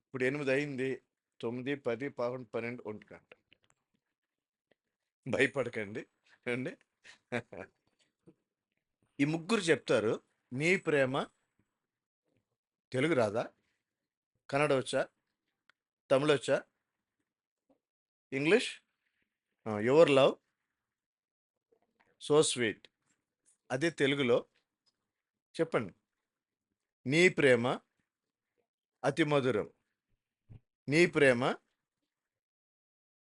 ఇప్పుడు 8 అయింది. 9, 10, 11, 12, 1 భయపడకండి. ఏవండి? ఈ ముగ్గురు చెప్తారు. నీ ప్రేమ తెలుగు రాదా? కన్నడ వచ్చా? తమిళ్ వచ్చా? English? Your love so sweet. అదే తెలుగులో చెప్పండి. నీ ప్రేమ అతి మధురం. నీ ప్రేమ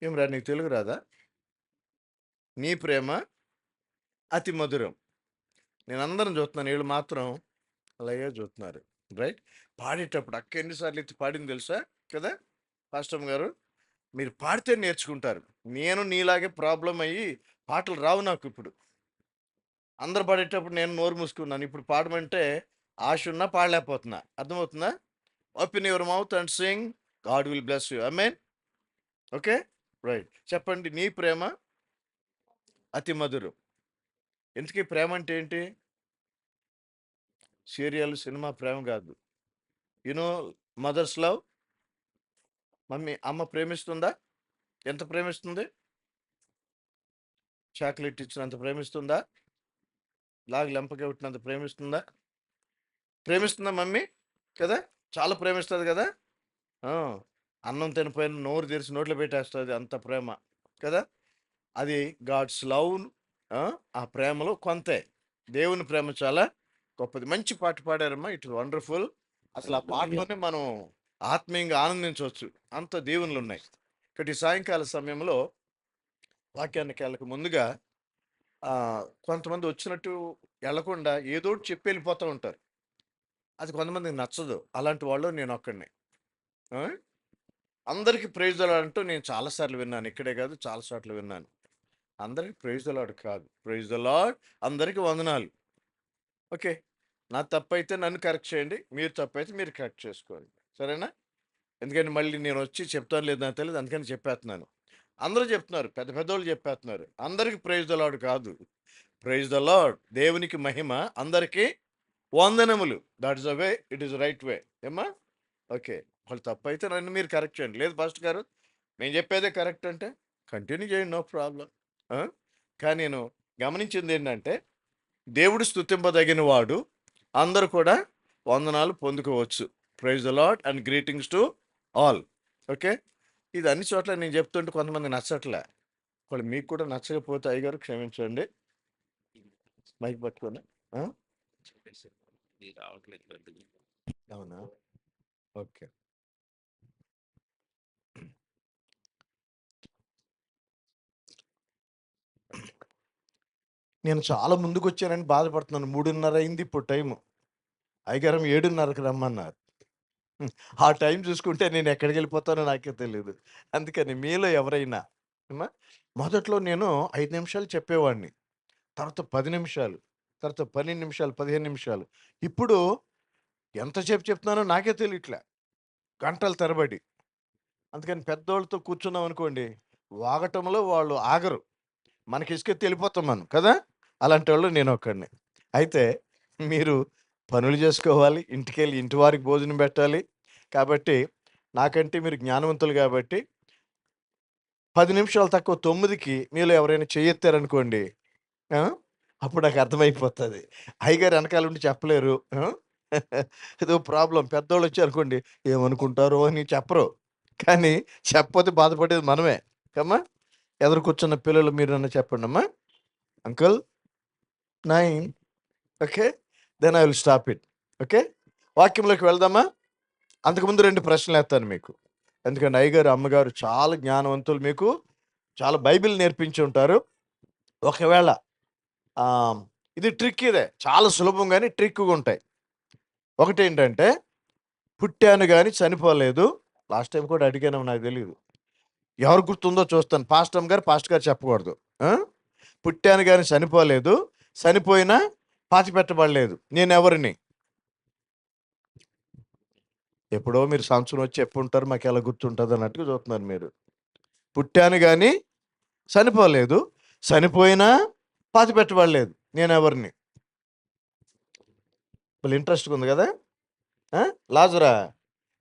ఏం రా, నీకు తెలుగు రాదా? నీ ప్రేమ అతి మధురం. నేను అందరం చూస్తున్నాను, వీళ్ళు మాత్రం అలాగే చూస్తున్నారు. రైట్? పాడేటప్పుడు అక్క ఎన్నిసార్లు ఎత్తి పాడింది తెలుసా కదా పాస్టమ్ గారు? మీరు పాడితే నేర్చుకుంటారు. నేను నీలాగే ప్రాబ్లం అయ్యి పాటలు రావు నాకు. ఇప్పుడు అందరు పాడేటప్పుడు నేను నోరు మూసుకున్నాను. ఇప్పుడు పాడమంటే ఆశ ఉన్నా పాడలేకపోతున్నా. అర్థమవుతుందా? Open your mouth and Singh. God will bless you. Amen. Okay, right. చెప్పండి. నీ ప్రేమ అతి మధురం. ఎందుకీ ప్రేమ అంటే ఏంటి? సీరియల్ సినిమా ప్రేమ కాదు. You know mother's love. అమ్మ ప్రేమిస్తుందా? ఎంత ప్రేమిస్తుంది? చాక్లెట్ ఇచ్చినంత ప్రేమిస్తుందా? లాగి లెంపగా కొట్టినంత ప్రేమిస్తుందా? ప్రేమిస్తుందా మమ్మీ? కదా, చాలా ప్రేమిస్తుంది కదా. ఆ, అన్నం తినిపోయిన నోరు తెరిచి నోట్లో పెట్టేస్తుంది, అంత ప్రేమ కదా. అది గాడ్స్ లవ్. ఆ ప్రేమలో కొంతే. దేవుని ప్రేమ చాలా గొప్పది. మంచి పాట పాడారమ్మా. It wonderful. అసలు ఆ పాటలోనే మనం ఆత్మీయంగా ఆనందించవచ్చు. అంత దీవెనలు ఉన్నాయి. ఇక్కడి సాయంకాల సమయంలో వాక్యానికి వెళ్ళక ముందుగా కొంతమంది వచ్చినట్టు వెళ్లకుండా ఏదో ఒకటి చెప్పి వెళ్ళిపోతూ ఉంటారు. అది కొంతమందికి నచ్చదు. అలాంటి వాళ్ళు నేను ఒక్కడిని. ఆ? అందరికీ ప్రైజ్ ద లార్డ్ అంటూ నేను చాలాసార్లు విన్నాను. ఇక్కడే కాదు, చాలా సార్లు విన్నాను. అందరికి ప్రైజ్ ద లార్డ్ కాదు, ప్రైజ్ ద లార్డ్, అందరికి వందనాలు. ఓకే, నా తప్పైతే నన్ను కరెక్ట్ చేయండి, మీరు తప్పైతే మీరు కరెక్ట్ చేసుకోండి. సరేనా? ఎందుకంటే మళ్ళీ నేను వచ్చి చెప్తాను లేదు నాకు తెలియదు, అందుకని చెప్పేస్తున్నాను. అందరూ చెప్తున్నారు, పెద్ద పెద్దోళ్ళు చెప్పేస్తున్నారు. అందరికి ప్రైజ్ ద లార్డ్ కాదు, ప్రైజ్ ద లార్డ్, దేవునికి మహిమ, అందరికీ వందనములు. That is the way, it is right way. ఏమ్మా? ఓకే, వాళ్ళు తప్పైతే నన్ను మీరు కరెక్ట్ చేయండి. లేదు పాస్టర్ గారు, నేను చెప్పేదే కరెక్ట్ అంటే కంటిన్యూ చేయండి, నో ప్రాబ్లం. కానీ నేను గమనించింది ఏంటంటే, దేవుడు స్తుతింపదగిన వాడు, అందరూ కూడా వందనాలు పొందుకోవచ్చు. Praise the Lord and greetings to all. Okay, ఇది అన్ని చోట్ల నేను చెప్తుంటే కొంతమంది నచ్చట్లే. వాళ్ళు మీకు కూడా నచ్చకపోతే అయ్యగారు క్షమించండి. మైక్ పట్టుకొని. అవునా? ఓకే. నేను చాలా ముందుకు వచ్చానని బాధపడుతున్నాను. 3:30 అయింది ఇప్పుడు టైము. అయ్యగారం 7:30కి రమ్మన్నారు. ఆ టైం చూసుకుంటే నేను ఎక్కడికి వెళ్ళిపోతానో నాకే తెలియదు. అందుకని మీలో ఎవరైనా మొదట్లో నేను 5 నిమిషాలు చెప్పేవాడిని, తర్వాత 10 నిమిషాలు, తర్వాత 12 నిమిషాలు, 15 నిమిషాలు. ఇప్పుడు ఎంతసేపు చెప్తున్నానో నాకే తెలియట్లే, గంటల తరబడి. అందుకని పెద్దోళ్ళతో కూర్చున్నాం అనుకోండి, వాగటంలో వాళ్ళు ఆగరు, మనకి ఇసుకెత్తి వెళ్ళిపోతాం మనం కదా. అలాంటి వాళ్ళు నేను ఒక్కడిని. అయితే మీరు పనులు చేసుకోవాలి, ఇంటికెళ్ళి ఇంటి వారికి భోజనం పెట్టాలి. కాబట్టి నాకంటే మీరు జ్ఞానవంతులు కాబట్టి 10 నిమిషాలు తక్కువ 9కి మీలో ఎవరైనా చెయ్యెత్తారనుకోండి, అప్పుడు నాకు అర్థమైపోతుంది. అయ్యగారు వెనకాల ఉండి చెప్పలేరు. ఏదో ప్రాబ్లం. పెద్దోళ్ళు వచ్చారనుకోండి, ఏమనుకుంటారో అని చెప్పరు. కానీ చెప్పపోతే బాధపడేది మనమే కమ్మా. ఎదురు కూర్చున్న పిల్లలు మీరు నన్ను చెప్పండి అమ్మా. Uncle 9. Okay, then I will stop it. Okay, వాక్యంలోకి వెళ్దామా? అంతకుముందు 2 ప్రశ్నలు వేస్తాను మీకు. ఎందుకంటే అయ్యగారు అమ్మగారు చాలా జ్ఞానవంతులు, మీకు చాలా బైబిల్ నేర్పించి ఉంటారు. ఒకవేళ ఇది ట్రిక్, ఇదే చాలా సులభం కానీ ట్రిక్గా ఉంటాయి. ఒకటేంటంటే, పుట్టాను కానీ చనిపోలేదు. లాస్ట్ టైం కూడా అడిగాను, నాకు తెలియదు. ఎవరు గుర్తుందో చూస్తాను. పాస్టర్ గారు చెప్పకూడదు. పుట్టాను కానీ చనిపోలేదు, చనిపోయినా పాతి పెట్టబడలేదు. నేను ఎవరిని? ఎప్పుడో మీరు సంవత్సరం వచ్చి చెప్పుంటారు, మాకు ఎలా గుర్తుంటుంది అన్నట్టుగా చూస్తున్నారు మీరు. పుట్టాను కానీ చనిపోలేదు, చనిపోయినా పాతి పెట్టబడలేదు. నేను ఎవరిని? వాళ్ళు ఇంట్రెస్ట్గా ఉంది కదా. లాజరా,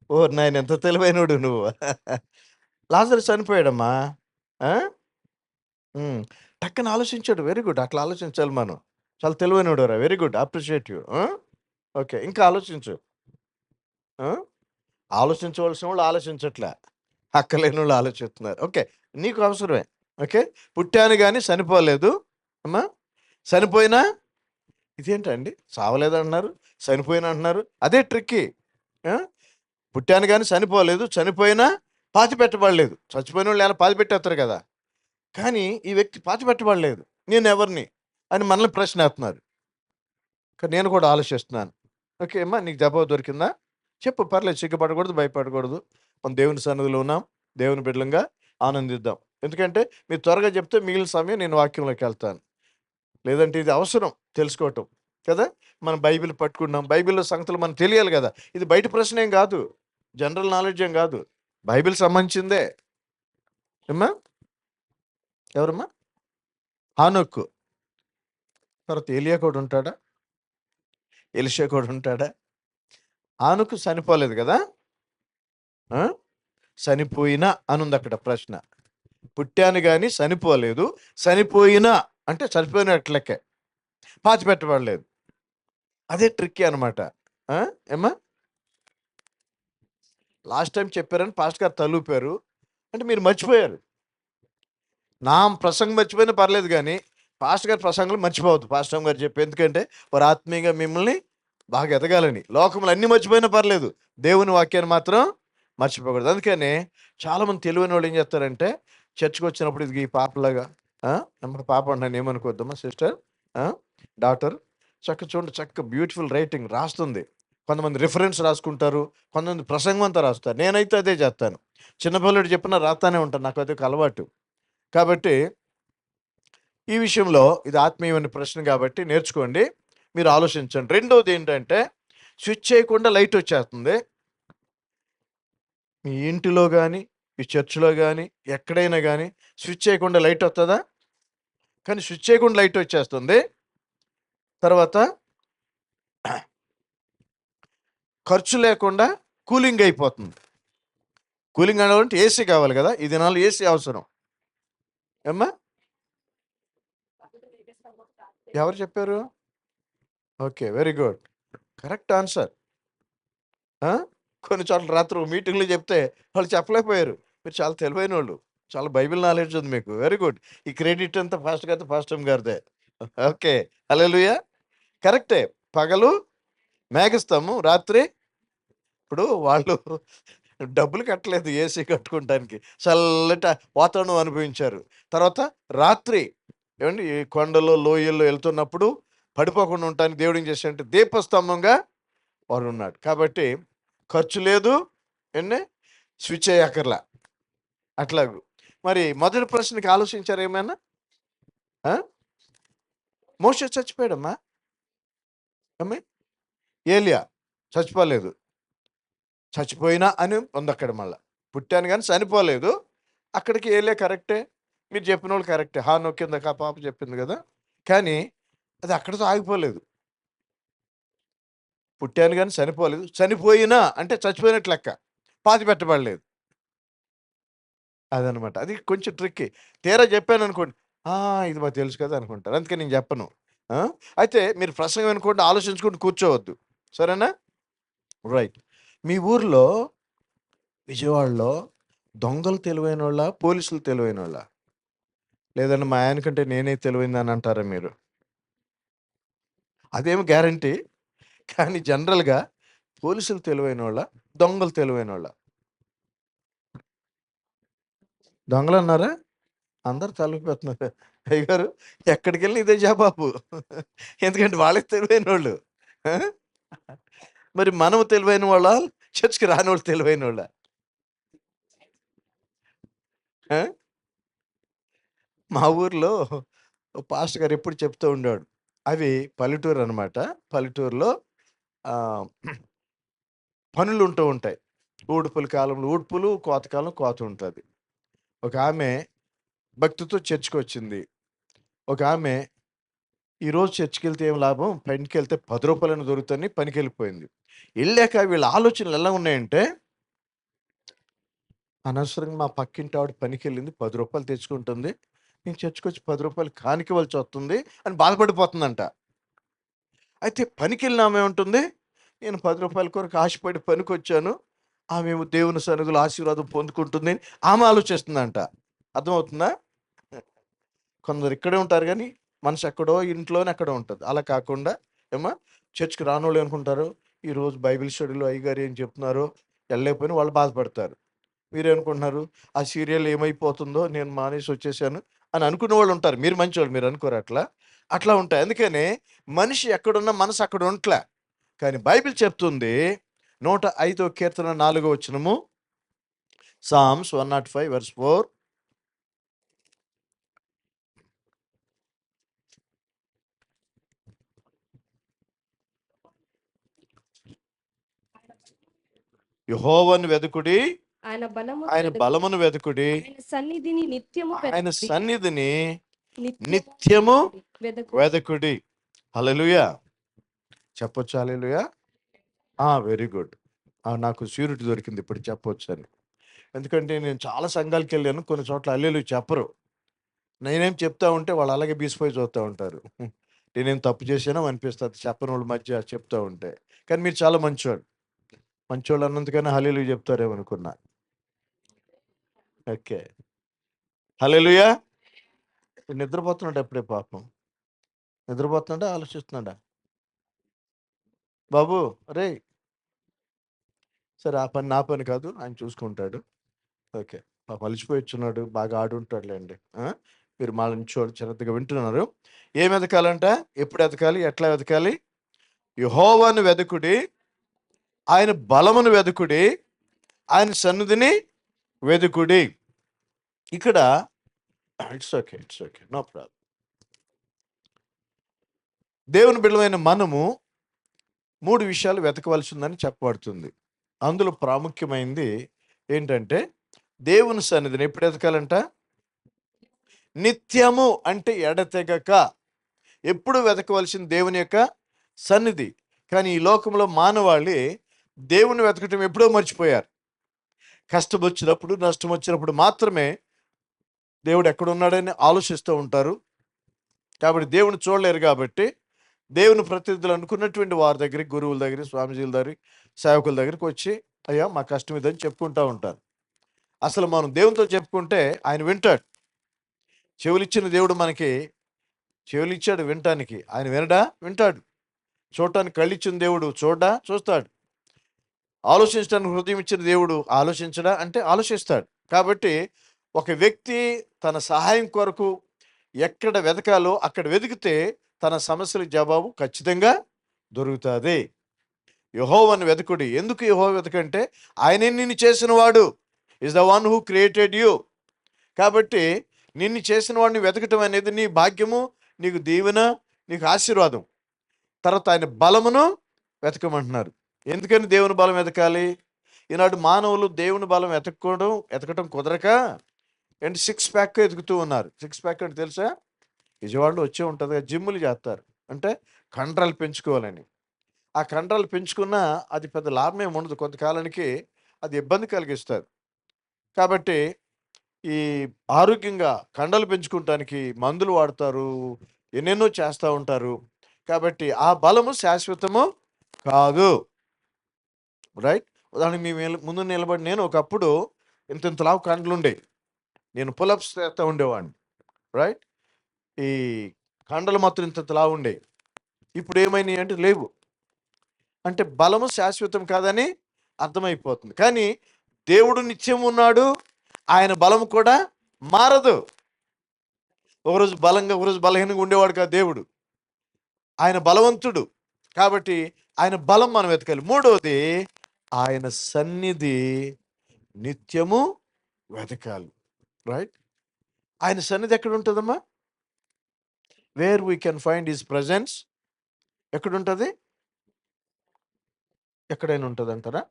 ఓరి నాయన! ఎంత తెలివైనోడు నువ్వు. లాజరు చనిపోయాడమ్మా. ఆ! హ్మ్. టక్కన ఆలోచించాడు. Very good. అట్లా ఆలోచించాలి మనం. చాలా తెలివైనోడురా. Very good. Appreciate you. ఆ! ఓకే. ఇంకా ఆలోచించు. ఆ! ఆలోచించవలసిన వాళ్ళు ఆలోచించట్లే. అక్కర్లేనోళ్ళు ఆలోచిస్తున్నారు. ఓకే. నీకు అవసరమే. ఓకే. పుట్టాను గాని చనిపోలేదు. అమ్మా! చనిపోయినా ఇదేంటండి చావలేదంటున్నారు, చనిపోయినా అంటున్నారు. అదే ట్రిక్కీ. ఆ! పుట్టాను గాని చనిపోలేదు. చనిపోయినా పాతిపెట్టబడలేదు. చచ్చిపోయినోళ్ళు ఎలా పాతిపెట్టేత్తారు కదా! కానీ ఈ వ్యక్తి పాతిపెట్టబడలేదు. నేనెవరిని? అని మనల్ని ప్రశ్నేత్తన్నారు. కానీ నేను కూడా ఆలోచిస్తున్నాను. ఓకే అమ్మా! నీకు జవాబు దొరికిందా? చెప్పు పర్లేదు సిగ్గుపడకూడదు, భయపడకూడదు. మనం దేవుని సన్నిధిలో ఉన్నాం. దేవుని బిడ్డలంగా ఆనందిద్దాం. ఎందుకంటే మీరు త్వరగా చెప్తే మిగిలిన సమయం నేను వాక్యంలోకెళ్తాను. లేదంటే ఇది అవసరం తెలుసుకోవటం. కదా! మనం బైబిల్ పట్టుకున్నాం. బైబిల్‌లో సంగతులు మనకు తెలియాలి గదా! ఇది బయట ప్రశ్నేం గాదు. జనరల్ నాలెడ్జ్ ఏం గాదు. బైబిల్ సంబంధించిందే. ఏమ్మా? ఎవరమ్మా? హానోకు. తర్వాత ఏలియా కూడా ఉంటాడా? ఎలీషా కూడా ఉంటాడా? హానోకు చనిపోలేదు గదా! ఆ! చనిపోయినా అనుందక్కడ ప్రశ్న. పుట్టాను గాని చనిపోలేదు. చనిపోయినా అంటే చనిపోయినట్టు లెక్కే. పాతిపెట్టబడలేదు. అదే ట్రిక్కీ అనమాట. ఆ! ఏమ్మా? లాస్ట్ టైమ్ చెప్పారని పాస్టర్ గారు తలూపారు. అంటే మీరు మర్చిపోయారు. నా ప్రసంగం మర్చిపోయినా పర్లేదు గానీ, పాస్టర్ గారి ప్రసంగాలు మర్చిపోవద్దు. పాస్టర్ గారు చెప్పి. ఎందుకంటే, వారు ఆత్మీయంగా మిమ్మల్ని బాగా ఎదగాలని. లోకంలో అన్నీ మర్చిపోయినా పర్లేదు. దేవుని వాక్యాన్ని మాత్రం మర్చిపోకూడదు. అందుకనే చాలామంది తెలివైనోళ్ళు ఏం చేస్తారంటే, చర్చ్‌కొచ్చినప్పుడు ఇదిగో ఈ పాపలాగా ఆ! అమ్మ పాప అంటున్నాను ఏమనుకోవద్దమ్మా సిస్టర్. ఆ! డాటర్ చూడండి చక్కగా బ్యూటిఫుల్ రైటింగ్ రాస్తుంది. కొంతమంది రిఫరెన్స్ రాసుకుంటారు. కొంతమంది ప్రసంగం అంతా రాస్తారు. నేనైతే అదే చేస్తాను. చిన్న పిల్లోడు చెప్పినా రాత్తానే ఉంటాను. నాకు అదొక అలవాటు. కాబట్టి ఈ విషయంలో ఇది ఆత్మీయమైన ప్రశ్న కాబట్టి నేర్చుకోండి. మీరు ఆలోచించండి. రెండోదేంటంటే స్విచ్ చేయకుండా లైటొచ్చేస్తుంది. మీ ఇంటిలో గాని, మీ చర్చ్‌లో గాని, ఎక్కడైనా గాని స్విచ్ చేయకుండా లైటొత్తదా? కానీ స్విచ్ చేయకుండా లైటొచ్చేస్తుంది. తర్వాత ఖర్చు లేకుండా కూలింగ్ అయిపోతుంది. కూలింగ్ అవ్వాలంటే ఏసీ కావాలి గదా! ఈ దినాల్లో ఏసీ అవసరం. ఏమ్మా? ఎవరు చెప్పారు? Okay. Very good. Correct answer. ఆ! కొన్ని చోట్ల రాత్రి ఒక మీటింగ్‌లో చెప్తే వాళ్ళు చెప్పలేకపోయారు. మీరు చాలా తెలివైనోళ్ళు. చాలా బైబిల్ నాలెడ్జ్ ఉంది మీకు. Very good. ఈ క్రెడిట్ అంతా పాస్టర్ గారిదే. ఓకే. హల్లెలూయా! కరెక్టే. పగలు మేఘస్తంభం, రాత్రి ఇప్పుడు వాళ్ళు డబ్బులు కట్టలేదు ఏసీ కట్టుకుంటానికి. చల్లటి వాతావరణం అనుభవించారు. తర్వాత రాత్రి ఏవండీ ఈ కొండలో, లోయల్లో ఎళ్తున్నప్పుడు పడిపోకుండా ఉండటానికి దేవుడు ఏం చేశాడంటే దీపస్తంభంగా వాడున్నాడు. కాబట్టి ఖర్చు లేదు. ఏండి స్విచ్ ఎయ్యక్కర్లా. అట్లాగు. మరి మొదటి ప్రశ్నకి ఆలోచించారా ఏమైనా? ఆ! మోషే చచ్చిపోయాడమ్మా. ఏమి? ఏలియా చచ్చిపోలేదు. చచ్చిపోయినా అని ఉందక్కడ మళ్ళా. పుట్టాను గాని చనిపోలేదు. అక్కడికి ఏలియా కరెక్టే. మీరు చెప్పినోళ్ళు కరెక్టే. హానోక్ కిందక ఆ పాప చెప్పింది గదా! కానీ అది అక్కడితో ఆగిపోలేదు. పుట్టాను గాని చనిపోలేదు. చనిపోయినా అంటే చచ్చిపోయినట్టు లెక్క. పాతిపెట్టబడలేదు. అదనమాట. అది కొంచెం ట్రిక్కీ. తీరా జెప్పాననుకోండి, ఆ! ఇది మాకు తెలుసు కదా! అనుకుంటారు. అందుకే నేను జెప్పను. ఆ! అయితే మీరు ప్రసంగం వినకుండా ఆలోచించుకుంటూ కూర్చోవద్దు. సరేనా? రైట్. మీ ఊర్లో విజయవాడలో దొంగలు తెలివైనోళ్ళా? పోలీసులు తెలివైనోళ్ళా? లేదంటే మా ఆయన కంటే నేనే తెలివైందని అంటారా మీరు? అదేమి గ్యారంటీ. కానీ జనరల్‌గా పోలీసులు తెలివైనోళ్ళా? దొంగలు తెలివైనోళ్ళా? దొంగలన్నారా? అందరూ తలూపేస్తున్నారు. అయ్యగారు ఎక్కడికెళ్ళినా ఇదే జవాబు. ఎందుకంటే వాళ్ళే తెలివైనోళ్ళు. ఆ! మరి మనం తెలివైన వాళ్ళా? చర్చ్‌కి రానోళ్ళు తెలివైనోళ్ళా? ఆ! మా ఊర్లో ఓ పాస్టర్ గారు ఎప్పుడు చెప్తూ ఉండేవాడు. అవి పల్లెటూరనమాట. పల్లెటూరులో ఆహ్, పనులుంటూ ఉంటాయి. ఊడ్పుల కాలంలో ఊడ్పులు, కోత కాలం కోత ఉంటది. ఒకామె భక్తితో చర్చ్‌కొచ్చింది. ఒకామె ఈరోజు చర్చ్‌కెళ్తే ఏం లాభం? పనికెళ్తే రూ. 10 దొరుకుతాయని పనికెళ్ళిపోయింది. ఎళ్ళాక వీళ్ళ ఆలోచనలు ఎలా ఉన్నాయంటే, అనవసరంగా మా పక్కింటి ఆవిడ పనికెళ్ళింది, రూ. 10 తెచ్చుకుంటుంది. నేను చర్చ్‌కొచ్చి రూ. 10 కానుక ఇవ్వాల్సొస్తుంది అని బాధపడిపోతుందంట. అయితే పనికెళ్ళిన ఆమె ఏమంటుంది, నేను రూ. 10 కొరకు ఆశపడి పనికొచ్చాను. ఆమేమో దేవుని సన్నిధిలో ఆశీర్వాదం పొందుకుంటుంది అని ఆమె ఆలోచిస్తుందంట. అర్థమవుతుందా? కొందరు ఇక్కడే ఉంటారు గానీ, మనసు ఎక్కడో ఇంట్లోనే ఎక్కడో ఉంటది. అలా కాకుండా ఏమ్మా చర్చ్‌కి రానోళ్ళు ఏమనుకుంటారు, ఈరోజు బైబిల్ స్టడీలో అయ్యగారు ఏం చెప్తున్నారో ఎళ్ళలేకపోయినా వాళ్ళు బాధపడతారు. మీరేమనుకుంటున్నారు, ఆ సీరియల్ ఏమైపోతుందో నేను మానేసి వచ్చేసాను అని అనుకునేవాళ్ళు ఉంటారు. మీరు మంచోళ్ళు, మీరు అనుకోరు అట్లా. అట్లా ఉంటాయి. అందుకనే మనిషి ఎక్కడున్నా మనసు అక్కడ ఉంట్లా. కానీ బైబిల్ చెప్తుంది 105 కీర్తన 4 వచనము, సామ్స్ 105 వర్స్ 4. యెహోవాను వెదుకుడి, ఆయన బలమును వెదుకుడి, ఆయన సన్నిధిని నిత్యము వెదకుడి. హల్లెలూయా. చెప్పొచ్చు హల్లెలూయా. Very good. నాకు ష్యూరిటీ దొరికింది ఇప్పుడు చెప్పొచ్చని. ఎందుకంటే నేను చాలా సంఘాలకెళ్ళాను. కొన్ని చోట్ల హల్లెలూయా చెప్పరు. నేనేం చెప్తా ఉంటే వాళ్ళు అలాగే బీసిపోయి చూస్తా ఉంటారు. నేనేం తప్పు చేశానో అనిపిస్తది చెప్పనోళ్ళ మధ్య చెప్తా ఉంటే. కానీ మీరు చాలా మంచోళ్ళు. మంచోళ్ళు అన్నందుకనే హల్లెలూయా చెప్తారేమో అనుకున్నా. ఓకే. హల్లెలూయా. నిద్రపోతున్నాడు అప్పుడే పాపం. నిద్రపోతున్నాడా? ఆలోచిస్తున్నాడా? బాబు అరేయ్! సరే ఆ పని నా పని కాదు. ఆయన చూసుకుంటాడు. ఓకే. పాపం అలిసిపోయిచ్చున్నాడు. బాగా ఆడుంటాడులెండి. మీరు మా నుంచి శ్రద్ధగా వింటున్నారు. ఏం ఎతకాలంట? ఎప్పుడు ఎతకాలి? ఎట్లా వెతకాలి? యెహోవాను వెదకుడి, ఆయన బలమును వెదకుడి, ఆయన సన్నిధిని వెదుకుడి. ఇక్కడ it's okay. It's okay. No problem. దేవుని బిడ్డలమైన మనము 3 విషయాలు వెతకవలసిందని చెప్పబడుతుంది. అందులో ప్రాముఖ్యమైనది ఏంటంటే, దేవుని సన్నిధిని ఎప్పుడు ఎతకాలంట? నిత్యము అంటే ఎడతెగక ఎప్పుడు వెతకవలసిన దేవుని యొక్క సన్నిధి. కానీ ఈ లోకంలో మానవాళి దేవుని వెతకటం ఎప్పుడో మర్చిపోయారు. కష్టం వచ్చినప్పుడు, నష్టం వచ్చినప్పుడు మాత్రమే దేవుడు ఎక్కడున్నాడని ఆలోచిస్తూ ఉంటారు. కాబట్టి దేవుని చూడలేరు కాబట్టి దేవుని ప్రతినిధులు అనుకున్నటువంటి వారి దగ్గరికి, గురువుల దగ్గరికి, స్వామీజీల దగ్గరికి, సేవకుల దగ్గరికి వచ్చి అయ్యా మా కష్టం ఇదని చెప్పుకుంటూ ఉంటారు. అసలు మనం దేవునితో చెప్పుకుంటే ఆయన వింటాడు. చెవులిచ్చిన దేవుడు మనకి చెవులిచ్చాడు వినటానికి. ఆయన వినడా? వింటాడు. చూడటానికి కళ్ళిచ్చిన దేవుడు చూడ్డా? చూస్తాడు. ఆలోచించడానికి హృదయం ఇచ్చిన దేవుడు ఆలోచించడా? అంటే ఆలోచిస్తాడు. కాబట్టి ఒక వ్యక్తి తన సహాయం కొరకు ఎక్కడ వెతకాలో అక్కడ వెతికితే తన సమస్యలకు జవాబు ఖచ్చితంగా దొరుకుతుంది. యెహోవాను వెతకుడి. ఎందుకు యెహోవా వెతకంటే ఆయనే నిన్ను చేసిన వాడు. Is the one who created you. కాబట్టి నిన్ను చేసిన వాడిని వెతకటం అనేది నీ భాగ్యము, నీకు దీవెన, నీకు ఆశీర్వాదం. తర్వాత ఆయన బలమును వెతకమంటున్నారు. ఎందుకని దేవుని బలం వెతకాలి? ఈనాడు మానవులు దేవుని బలం ఎతకటం కుదరక ఏంటి 6 ప్యాక్ ఎతుకుతూ ఉన్నారు. 6 ప్యాక్ అంటే తెలుసా? విజయవాడలో వచ్చే ఉంటుంది కదా, జిమ్ములు చేస్తారు. అంటే కండరాలు పెంచుకోవాలని. ఆ కండరాలు పెంచుకున్నా అది పెద్ద లాభం ఏమి ఉండదు. కొంతకాలానికి అది ఇబ్బంది కలిగిస్తుంది. కాబట్టి ఈ ఆరోగ్యంగా కండలు పెంచుకుంటానికి మందులు వాడతారు. ఎన్నెన్నో చేస్తూ ఉంటారు. కాబట్టి ఆ బలము శాశ్వతము కాదు. రైట్? ఉదాహరణకి మీ ముందు నిలబడి నేను ఒకప్పుడు ఇంత లావు కండలుండేవి. నేను పులప్స్ చేస్తూ ఉండేవాడిని. రైట్? ఈ కండలు మాత్రం ఇంత లావు ఉండేవి. ఇప్పుడు ఏమైనాయి అంటే లేవు. అంటే బలము శాశ్వతం కాదని అర్థమైపోతుంది. కానీ దేవుడు నిత్యం ఉన్నాడు. ఆయన బలము కూడా మారదు. ఒకరోజు బలంగా, ఒకరోజు బలహీనంగా ఉండేవాడు కాదు దేవుడు. ఆయన బలవంతుడు. కాబట్టి ఆయన బలం మనం వెతకాలి. మూడవది ఆయన సన్నిధి నిత్యము వెతకాలి. రైట్? ఆయన సన్నిధి ఎక్కడ ఉంటుందమ్మా? Where we can find his presence. ఎక్కడుంటుంది? ఎక్కడైనా ఉంటుంది అంటారా?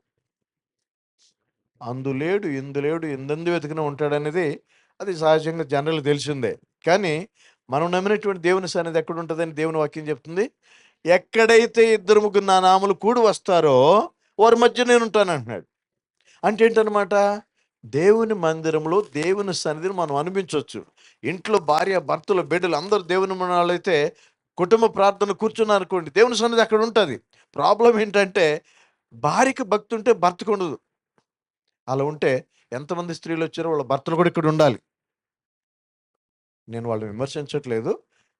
అందులేడు, ఇందులేడు, ఎందెందు వెతికినా ఉంటాడనేది అది సహజంగా జనరల్ తెలిసిందే. కానీ మనం నమ్మినటువంటి దేవుని సన్నిధి ఎక్కడుంటుందని దేవుని వాక్యం చెప్తుంది. ఎక్కడైతే 2, 3 నా నామములు కూడి వస్తారో వారి మధ్య నేను ఉంటాను అంటున్నాడు. అంటే ఏంటనమాట? దేవుని మందిరంలో దేవుని సన్నిధిని మనం అనిపించవచ్చు. ఇంట్లో భార్య భర్తలు బిడ్డలు అందరూ దేవుని మనవాళ్ళైతే కుటుంబ ప్రార్థన కూర్చున్నారు అనుకోండి, దేవుని సన్నిధి అక్కడ ఉంటుంది. ప్రాబ్లం ఏంటంటే భార్యకి భక్తి ఉంటే భర్తకు ఉండదు. అలా ఉంటే ఎంతమంది స్త్రీలు వచ్చారో వాళ్ళ భర్తలు కూడా ఇక్కడ ఉండాలి. నేను వాళ్ళని విమర్శించట్లేదు,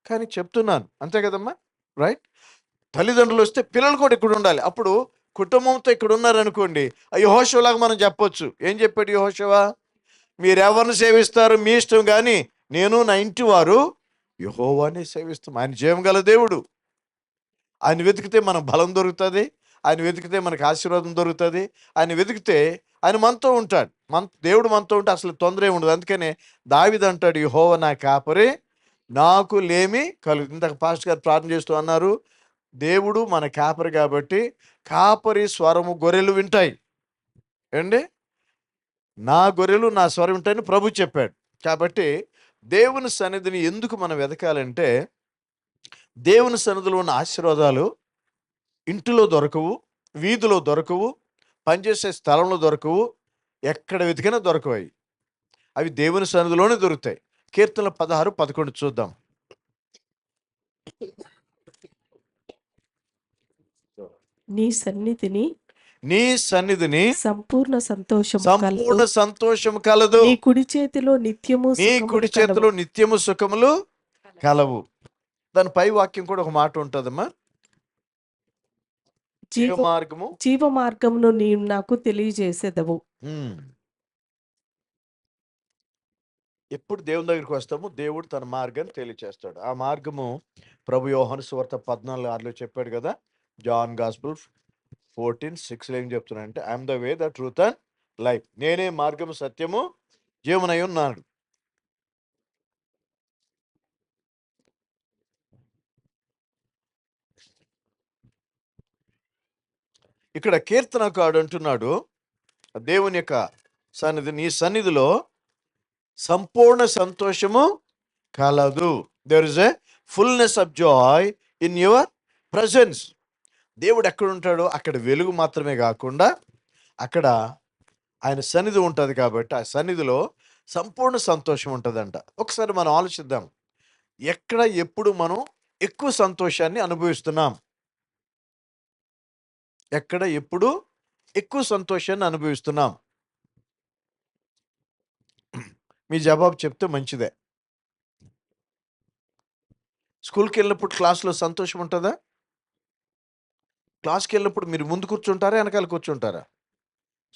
కానీ చెప్తున్నాను. అంతే కదమ్మా, రైట్? తల్లిదండ్రులు వస్తే పిల్లలు కూడా ఇక్కడ ఉండాలి. అప్పుడు కుటుంబంతో ఇక్కడ ఉన్నారనుకోండి, యెహోషువలాగా మనం చెప్పొచ్చు. ఏం చెప్పాడు యెహోషువ? మీరెవరిని సేవిస్తారు మీ ఇష్టం, కానీ నేను నా ఇంటి వారు యెహోవాని సేవిస్తాం. ఆయన జీవం గల దేవుడు. ఆయన వెతికితే మన బలం దొరుకుతుంది, ఆయన వెతికితే మనకు ఆశీర్వాదం దొరుకుతుంది. ఆయన వెతికితే ఆయన మనతో ఉంటాడు. దేవుడు మనతో ఉంటే అసలు తొందర ఉండదు. అందుకనే దావీదు అంటాడు, యెహోవా నా కాపరి, నాకు లేమి కలుగు. ఇంతకు పాస్టర్ గారు ప్రార్థన చేస్తూ అన్నారు, దేవుడు మన కాపరి కాబట్టి కాపరి స్వరము గొర్రెలు వింటాయి. ఏమండి? నా గొర్రెలు నా స్వరం వింటాయని ప్రభు చెప్పాడు. కాబట్టి దేవుని సన్నిధిని ఎందుకు మనం వెతకాలంటే, దేవుని సన్నిధిలో ఉన్న ఆశీర్వాదాలు ఇంటిలో దొరకవు, వీధిలో దొరకవు, పనిచేసే స్థలంలో దొరకవు, ఎక్కడ వెతికినా దొరకవు. అవి దేవుని సన్నిధిలోనే దొరుకుతాయి. కీర్తనలు 16:11 చూద్దాం. నీ సన్నిధిని సంపూర్ణ సంతోషం కలదు. నీ కుడి చేతిలో నిత్యము సుఖములు కలవు. దాని పై వాక్యం కూడా ఒక మాట ఉంటుందమ్మా, జీవ మార్గమును నీవు నాకు తెలియజేసేదవు. ఎప్పుడు దేవుని దగ్గరికి వస్తాము, దేవుడు తన మార్గాన్ని తెలియచేస్తాడు. ఆ మార్గము ప్రభు యోహాను సువార్త 14:6 చెప్పాడు కదా. జాన్ గాస్పుల్ 14:6 ఏం చెప్తున్నాడంటే, I'm the way, the truth and life. నేనే మార్గము సత్యము జీవనై ఉన్నాడు. ఇక్కడ కీర్తనకారుడు అంటున్నాడు, దేవుని యొక్క సన్నిధి, నీ సన్నిధిలో సంపూర్ణ సంతోషము కలదు. There is a fullness of joy in your presence. దేవుడు ఎక్కడ ఉంటాడో అక్కడ వెలుగు మాత్రమే కాకుండా అక్కడ ఆయన సన్నిధి ఉంటుంది. కాబట్టి ఆ సన్నిధిలో సంపూర్ణ సంతోషం ఉంటుందంట. ఒకసారి మనం ఆలోచిద్దాం, ఎక్కడ ఎప్పుడు మనం ఎక్కువ సంతోషాన్ని అనుభవిస్తున్నాం? ఎక్కడ ఎప్పుడు ఎక్కువ సంతోషాన్ని అనుభవిస్తున్నాం? మీ జవాబు చెప్తే మంచిదే. స్కూల్కి వెళ్ళినప్పుడు క్లాస్లో సంతోషం ఉంటుందా? క్లాస్కి వెళ్ళినప్పుడు మీరు ముందు కూర్చుంటారా, వెనకాల కూర్చుంటారా?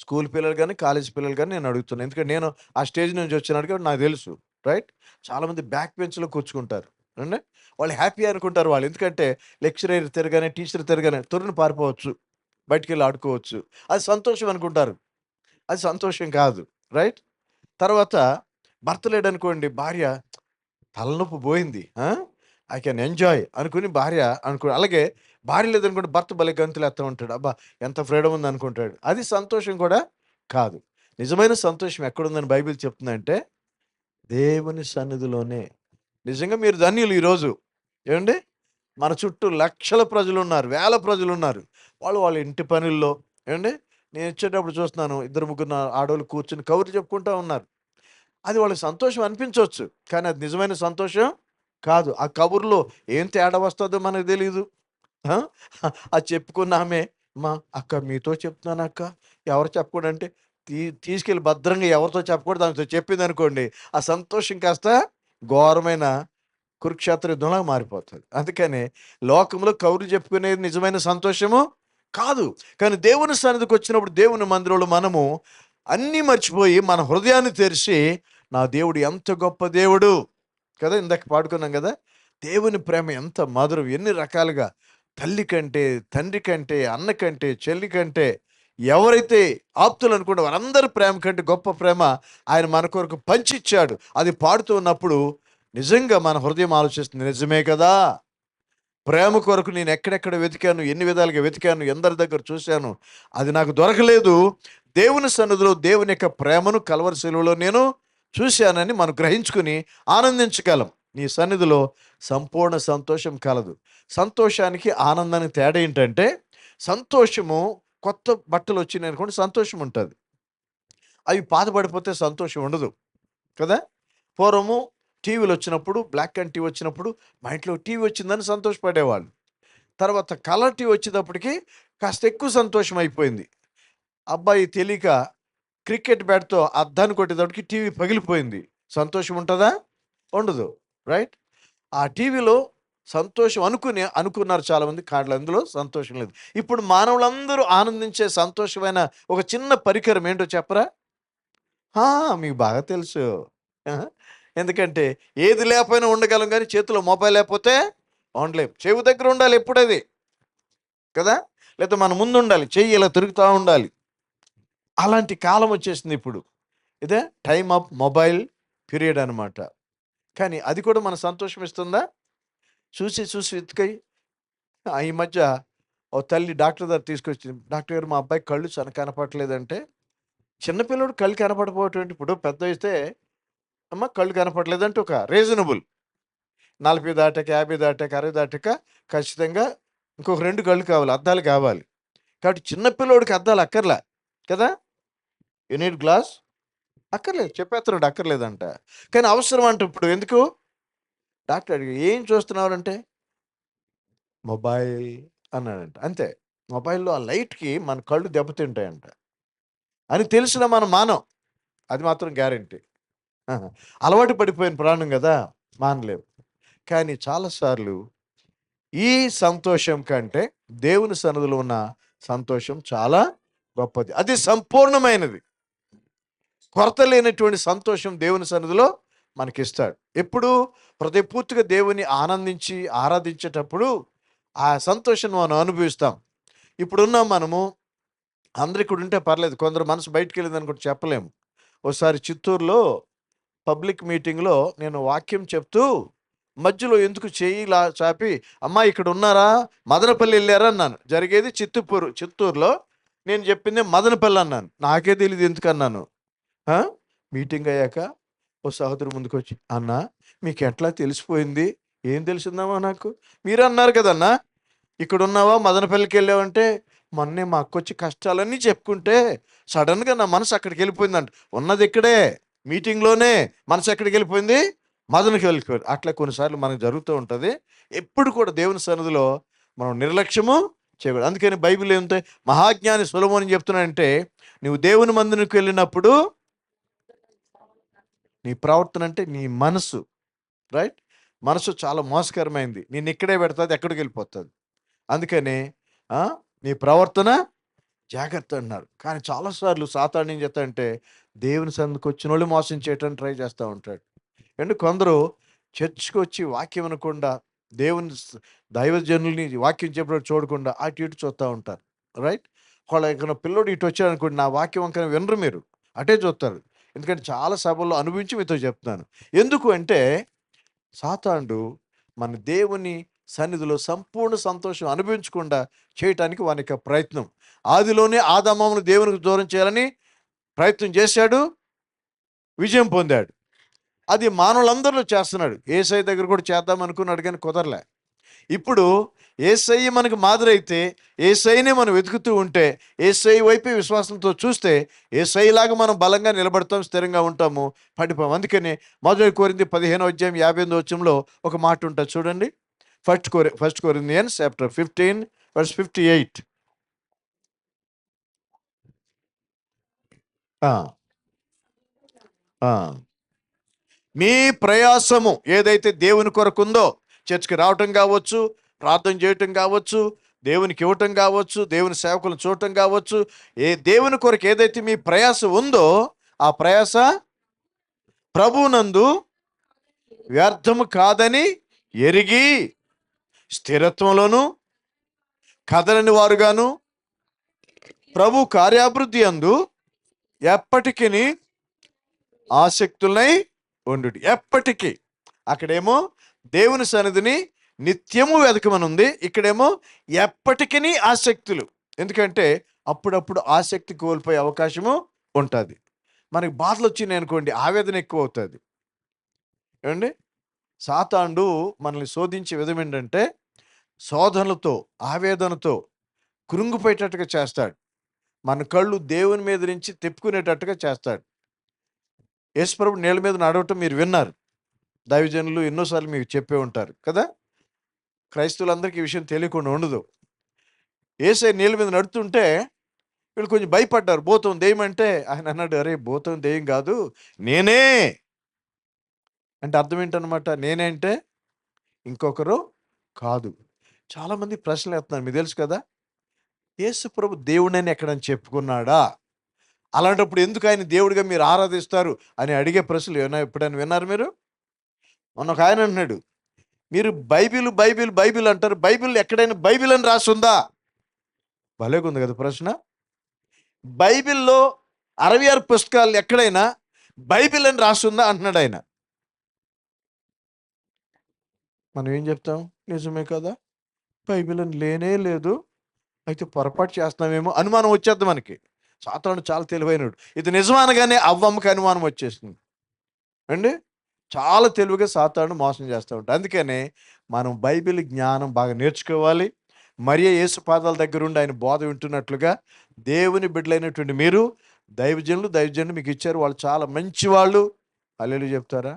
స్కూల్ పిల్లలు కానీ కాలేజ్ పిల్లలు కానీ నేను అడుగుతున్నాను, ఎందుకంటే నేను ఆ స్టేజ్ నుంచి వచ్చినాడు కాబట్టి నాకు తెలుసు, రైట్? చాలామంది బ్యాక్ బెంచ్లో కూర్చుకుంటారు అండి. వాళ్ళు హ్యాపీ అనుకుంటారు వాళ్ళు, ఎందుకంటే లెక్చరర్ తిరగానే టీచర్ తిరగానే త్వరను పారిపోవచ్చు, బయటికి వెళ్ళి ఆడుకోవచ్చు, అది సంతోషం అనుకుంటారు. అది సంతోషం కాదు, రైట్? తర్వాత భర్త లేడనుకోండి, భార్య తలనొప్పి పోయింది, ఐ కెన్ ఎంజాయ్ అనుకుని భార్య అనుకో. అలాగే భార్య లేదనుకోండి, భర్త భలే గంతులు ఎత్తా ఉంటాడు, అబ్బా ఎంత ఫ్రీడమ్ ఉంది అనుకుంటాడు. అది సంతోషం కూడా కాదు. నిజమైన సంతోషం ఎక్కడుందని బైబిల్ చెప్తుందంటే దేవుని సన్నిధిలోనే. నిజంగా మీరు ధన్యులు ఈరోజు. ఏమండి? మన చుట్టూ లక్షల ప్రజలు ఉన్నారు, వేల ప్రజలు ఉన్నారు. వాళ్ళ ఇంటి పనుల్లో, ఏమండి, నేను వచ్చేటప్పుడు చూస్తున్నాను 2-3 ఆడవాళ్ళు కూర్చుని కబుర్లు చెప్పుకుంటూ ఉన్నారు. అది వాళ్ళకి సంతోషం అనిపించవచ్చు, కానీ అది నిజమైన సంతోషం కాదు. ఆ కబుర్లో ఏం తేడా వస్తుందో మనకు తెలియదు. అది చెప్పుకున్న ఆమె, మా అక్క మీతో చెప్తున్నాను అక్క, ఎవరు చెప్పకూడంటే తీసుకెళ్ళి భద్రంగా ఎవరితో చెప్పకూడదు దానితో చెప్పింది అనుకోండి, ఆ సంతోషం కాస్త ఘోరమైన కురుక్షేత్ర యుద్ధంలాగా మారిపోతుంది. అందుకని లోకంలో కౌరు చెప్పుకునేది నిజమైన సంతోషము కాదు. కానీ దేవుని సన్నిధికి వచ్చినప్పుడు దేవుని మందిరంలో మనము అన్నీ మర్చిపోయి మన హృదయాన్ని తెరిచి, నా దేవుడు ఎంత గొప్ప దేవుడు కదా, ఇందాక పాడుకున్నాం కదా, దేవుని ప్రేమ ఎంత మధురం, ఎన్ని రకాలుగా, తల్లి కంటే, తండ్రి కంటే, అన్న కంటే, చెల్లి కంటే, ఎవరైతే ఆప్తులు అనుకుంటే వారందరి ప్రేమ కంటే గొప్ప ప్రేమ ఆయన మన కొరకు పంచిచ్చాడు. అది పాడుతూ ఉన్నప్పుడు నిజంగా మన హృదయం ఆలోచిస్తుంది, నిజమే కదా, ప్రేమ కొరకు నేను ఎక్కడెక్కడ వెతికాను, ఎన్ని విధాలుగా వెతికాను, ఎందరి దగ్గర చూశాను, అది నాకు దొరకలేదు. దేవుని సన్నిధిలో దేవుని యొక్క ప్రేమను కల్వరి శిలువలో నేను చూశానని మనం గ్రహించుకుని ఆనందించగలం. నీ సన్నిధిలో సంపూర్ణ సంతోషం కలదు. సంతోషానికి ఆనందానికి తేడా ఏంటంటే, సంతోషము కొత్త బట్టలు వచ్చినాయి అనుకోండి సంతోషం ఉంటుంది, అవి పాతబడిపోతే సంతోషం ఉండదు కదా. పూర్వము టీవీలు వచ్చినప్పుడు, బ్లాక్ అండ్ టీవీ వచ్చినప్పుడు మా ఇంట్లో టీవీ వచ్చిందని సంతోషపడేవాళ్ళు. తర్వాత కలర్ టీవీ వచ్చేటప్పటికి కాస్త ఎక్కువ సంతోషం అయిపోయింది. అబ్బాయి తెలియక క్రికెట్ బ్యాట్తో అద్దాన్ని కొట్టేటప్పటికి టీవీ పగిలిపోయింది. సంతోషం ఉంటుందా? ఉండదు. రైట్. ఆ టీవీలో సంతోషం అనుకున్నారు చాలామంది, కానీ అందులో సంతోషం లేదు. ఇప్పుడు మానవులందరూ ఆనందించే సంతోషమైన ఒక చిన్న పరికరం ఏంటో చెప్పరా? మీకు బాగా తెలుసు. ఆహా. ఎందుకంటే ఏది లేకపోయినా ఉండగలం, కానీ చేతిలో మొబైల్ లేకపోతే ఉండలేం. చెవి దగ్గర ఉండాలి ఎప్పుడది కదా, లేకపోతే మన ముందు ఉండాలి, చెయ్యి ఇలా తిరుగుతూ ఉండాలి. అలాంటి కాలం వచ్చేసింది ఇప్పుడు. ఇదే టైమ్ ఆఫ్ మొబైల్ పీరియడ్ అనమాట. కానీ అది కూడా మన సంతోషం ఇస్తుందా? చూసి చూసి వెతుకై ఈ మధ్య ఓ తల్లి డాక్టర్ దగ్గర తీసుకొచ్చింది. డాక్టర్ గారు, మా అబ్బాయి కళ్ళు కనపడలేదంటే, చిన్నపిల్లడు కళ్ళు కనపడిపోవటం ఇప్పుడు పెద్ద అయితే అమ్మ కళ్ళు కనపడలేదంటే ఒక రీజనబుల్. 40 దాటాక, 50 దాటాక, 60 దాటాక ఖచ్చితంగా ఇంకొక 2 కళ్ళు కావాలి, అద్దాలు కావాలి. కాబట్టి చిన్నపిల్లోడికి అద్దాలు అక్కర్లే కదా. యూనిట్ గ్లాస్ అక్కర్లేదు, చెప్పేస్తున్నాడు అక్కర్లేదంట. కానీ అవసరం అంట ఇప్పుడు. ఎందుకు? డాక్టర్ అడిగి ఏం చూస్తున్నారంటే మొబైల్ అన్నాడంట. అంతే. మొబైల్లో ఆ లైట్కి మన కళ్ళు దెబ్బతింటాయంట అని తెలిసిన మనం మానం. అది మాత్రం గ్యారంటీ. అలవాటు పడిపోయిన ప్రాణం కదా, మానలేము. కానీ చాలాసార్లు ఈ సంతోషం కంటే దేవుని సన్నిధిలో ఉన్న సంతోషం చాలా గొప్పది. అది సంపూర్ణమైనది. కొరత లేనటువంటి సంతోషం దేవుని సన్నిధిలో మనకిస్తాడు. ఎప్పుడు? హృదయపూర్తిగా దేవుని ఆనందించి ఆరాధించేటప్పుడు ఆ సంతోషం మనం అనుభవిస్తాం. ఇప్పుడున్నాం మనము, అందరు ఇక్కడ ఉంటే పర్లేదు, కొందరు మనసు బయటికి వెళ్ళిందని కూడా చెప్పలేము. ఒకసారి చిత్తూరులో పబ్లిక్ మీటింగ్లో నేను వాక్యం చెప్తూ మధ్యలో ఎందుకు చేయిలా చాపి, అమ్మా ఇక్కడ ఉన్నారా, మదనపల్లి వెళ్ళారా అన్నాను. జరిగేది చిత్తూరులో, నేను చెప్పింది మదనపల్లి అన్నాను. నాకే తెలియదు ఎందుకన్నాను. మీటింగ్ అయ్యాక ఓ సహోదరు ముందుకు వచ్చి, అన్నా మీకు ఎట్లా తెలిసిపోయింది? ఏం తెలిసిందమ్మా నాకు? మీరు అన్నారు కదన్నా ఇక్కడ ఉన్నావా, మదనపల్లికి వెళ్ళావంటే, మొన్నే మా అక్క వచ్చి కష్టాలన్నీ చెప్పుకుంటే సడన్గా నా మనసు అక్కడికి వెళ్ళిపోయిందంట. ఉన్నది ఇక్కడే మీటింగ్లోనే, మనసు ఎక్కడికి వెళ్ళిపోయింది? మదనకి వెళ్ళిపోయింది. అట్లా కొన్నిసార్లు మనకు జరుగుతూ ఉంటుంది. ఎప్పుడు కూడా దేవుని సన్నిధిలో మనం నిర్లక్ష్యము చేయకూడదు. అందుకని బైబిల్ ఏమిటంటే, మహాజ్ఞాని సొలొమోను చెప్తున్నాడంటే, నువ్వు దేవుని మందిరికి వెళ్ళినప్పుడు నీ ప్రవర్తన అంటే నీ మనసు, రైట్, మనసు చాలా మోసకరమైంది. నేను ఇక్కడే పెడుతుంది, ఎక్కడికి వెళ్ళిపోతుంది. అందుకని నీ ప్రవర్తన జాగ్రత్త అన్నారు. కానీ చాలాసార్లు సాతాను ఏం చేస్తాడంటే, దేవుని సన్నిధికి వచ్చిన వాళ్ళు మోసం చేయడానికి ట్రై చేస్తూ ఉంటాడు. అండ్ కొందరు చర్చ్కి వచ్చి వాక్యం అనకుండా, దేవుని దైవజనుల్ని వాక్యం చెప్పడం చూడకుండా అటు ఇటు చూస్తూ ఉంటారు. రైట్. వాళ్ళ ఇక్కడ పిల్లోడు ఇటు వచ్చాడు అనుకోండి, నా వాక్యం అంకనే వినరు, మీరు అటే చూస్తారు. ఎందుకంటే చాలా సభల్లో అనుభవించి మీతో చెప్తున్నాను. ఎందుకు అంటే సాతానుడు మన దేవుని సన్నిధిలో సంపూర్ణ సంతోషం అనుభవించకుండా చేయటానికి వానికి ప్రయత్నం. ఆదిలోనే ఆదామమును దేవునికి దూరం చేయాలని ప్రయత్నం చేశాడు, విజయం పొందాడు. అది మానవులందరిలో చేస్తున్నాడు. యేసయ్య దగ్గర కూడా చేద్దాం అనుకున్నాడు, కానీ కుదరలే. ఇప్పుడు యేసయ్య మనకు మాదిరి అయితే, యేసయ్యనే మనం వెతుకుతూ ఉంటే, యేసయ్య వైపే విశ్వాసంతో చూస్తే యేసయ్యలాగా మనం బలంగా నిలబడతాం, స్థిరంగా ఉంటాము, పడిపోం. అందుకని 1 కొరింథీ 15:58 ఒక మాట ఉంటుంది చూడండి. 1 Corinthians chapter 15 verse 58. మీ ప్రయాసము ఏదైతే దేవుని కొరకు ఉందో, చర్చ్కి రావటం కావచ్చు, ప్రార్థన చేయటం కావచ్చు, దేవునికి ఇవ్వటం కావచ్చు, దేవుని సేవకులను చూడటం కావచ్చు, దేవుని కొరకు ఏదైతే మీ ప్రయాస ఉందో, ఆ ప్రయాస ప్రభువునందు వ్యర్థము కాదని ఎరిగి స్థిరత్వంలోను కదలని వారుగాను ప్రభు కార్యాభివృద్ధి అందు ఎప్పటికీ ఆసక్తులై ఉండు. ఎప్పటికీ. అక్కడేమో దేవుని సన్నిధిని నిత్యము వెతకమనుంది, ఇక్కడేమో ఎప్పటికీ ఆసక్తులు. ఎందుకంటే అప్పుడప్పుడు ఆసక్తి కోల్పోయే అవకాశము ఉంటుంది. మనకి బాధలు వచ్చినాయి అనుకోండి, ఆవేదన ఎక్కువ అవుతుంది. ఏమండి, సాతానుడు మనల్ని శోధించే విధం ఏంటంటే, శోధనలతో ఆవేదనతో కృంగిపోయేటట్టుగా చేస్తాడు. మన కళ్ళు దేవుని మీద నుంచి తిప్పుకునేటట్టుగా చేస్తాడు. యేసుప్రభు నీళ్ళ మీద నడవటం మీరు విన్నారు. దైవజనులు ఎన్నోసార్లు మీకు చెప్పే ఉంటారు కదా. క్రైస్తవులందరికీ ఈ విషయం తెలియకుండా ఉండదు. యేసయ్య నీళ్ళ మీద నడుతుంటే వీళ్ళు కొంచెం భయపడ్డారు. భూతం దెయ్యం అంటే ఆయన అన్నాడు, అరే భూతం దెయ్యం కాదు, నేనే. అంటే అర్థం ఏంటనమాట? నేనే అంటే ఇంకొకరు కాదు. చాలామంది ప్రశ్నలు వేస్తున్నారు, మీకు తెలుసు కదా. యేసు ప్రభు దేవుడని ఎక్కడని చెప్పుకున్నాడా? అలాంటప్పుడు ఎందుకు ఆయన దేవుడిగా మీరు ఆరాధిస్తారు అని అడిగే ప్రశ్నలు ఏమైనా ఎప్పుడైనా విన్నారు మీరు? మొన్న ఒక ఆయన అంటున్నాడు, మీరు బైబిల్ బైబిల్ బైబిల్ అంటారు, బైబిల్ ఎక్కడైనా బైబిల్ అని రాసుందా? భలేగుంది కదా ప్రశ్న. బైబిల్లో 66 పుస్తకాలు ఎక్కడైనా బైబిల్ అని రాసుందా అంటున్నాడు ఆయన. మనం ఏం చెప్తాం? నిజమే కదా, బైబిల్ అని లేనే లేదు, అయితే పొరపాటు చేస్తున్నామేమో అనుమానం వచ్చేద్ది మనకి. సాతానుడు చాలా తెలివైనడు. ఇది నిజం అనగానే అవ్వమ్మకి అనుమానం వచ్చేసింది అండి. చాలా తెలివిగా సాతానుడు మోసం చేస్తూ ఉంటాడు. అందుకనే మనం బైబిల్ జ్ఞానం బాగా నేర్చుకోవాలి. మరియ యేసు పాదాల దగ్గర ఉండి ఆయన బోధ వింటున్నట్లుగా దేవుని బిడ్డలైనటువంటి మీరు దైవజనులు మీకు ఇచ్చారు. వాళ్ళు చాలా మంచి వాళ్ళు. హల్లెలూయా చెప్తారా?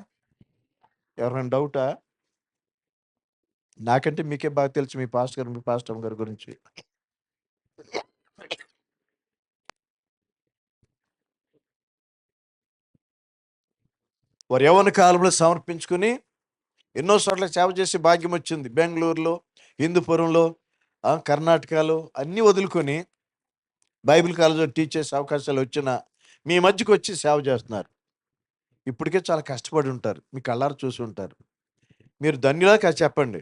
ఎవరైనా డౌటా? నాకంటే మీకే బాగా తెలుసు మీ పాస్టర్ గారి గురించి. వారు యవ్వన కాలంలో సమర్పించుకుని ఎన్నో చోట్ల సేవ చేసే భాగ్యం వచ్చింది. బెంగళూరులో, హిందూపురంలో, కర్ణాటకలో అన్నీ వదులుకొని బైబిల్ కాలేజీలో టీచ్ చేసే అవకాశాలు వచ్చిన మీ మధ్యకు వచ్చి సేవ చేస్తున్నారు. ఇప్పటికే చాలా కష్టపడి ఉంటారు, మీ కళ్ళారు చూసి ఉంటారు. మీరు ధన్యులా కాదు చెప్పండి.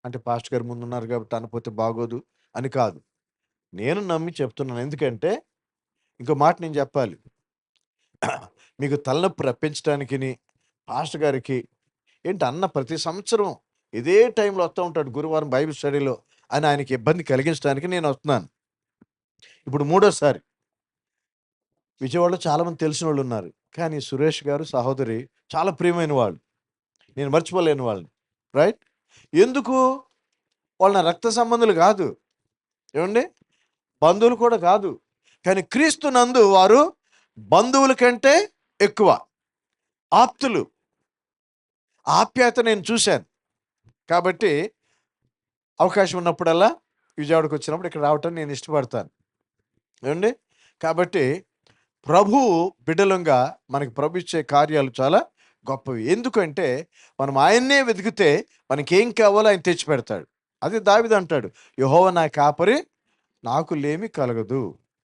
అంటే పాస్టర్ గారు ముందున్నారు కాబట్టి అనపోతే బాగోదు అని కాదు, నేను నమ్మి చెప్తున్నాను. ఎందుకంటే ఇంకో మాట నేను చెప్పాలి. మీకు తలనొప్పి రప్పించడానికి పాస్టర్ గారికి ఏంటి అన్న ప్రతి సంవత్సరం ఇదే టైంలో వస్తూ ఉంటాడు గురువారం బైబిల్ స్టడీలో అని ఆయనకి ఇబ్బంది కలిగించడానికి నేను వస్తున్నాను. ఇప్పుడు 3వ సారి. విజయవాడలో చాలామంది తెలిసిన వాళ్ళు ఉన్నారు, కానీ సురేష్ గారు సహోదరి చాలా ప్రియమైన వాళ్ళు, నేను మర్చిపోలేని వాళ్ళని. రైట్? ఎందుకు? వాళ్ళ నా రక్త సంబంధులు కాదు, ఏమండి, బంధువులు కూడా కాదు, కానీ క్రీస్తు నందు వారు బంధువుల కంటే ఎక్కువ ఆప్తులు. ఆప్యాయత నేను చూశాను. కాబట్టి అవకాశం ఉన్నప్పుడల్లా విజయవాడకు వచ్చినప్పుడు ఇక్కడ రావటం నేను ఇష్టపడతాను, ఏమండి. కాబట్టి ప్రభు బిడ్డలంగా మనకి ప్రభు ఇచ్చే కార్యాలు చాలా గొప్పవి. ఎందుకంటే మనం ఆయన్నే వెతికితే మనకేం కావాలో ఆయన తెచ్చి పెడతాడు. అది దావీదు అంటాడు, యెహోవా నా కాపరి, నాకు లేమి కలగదు.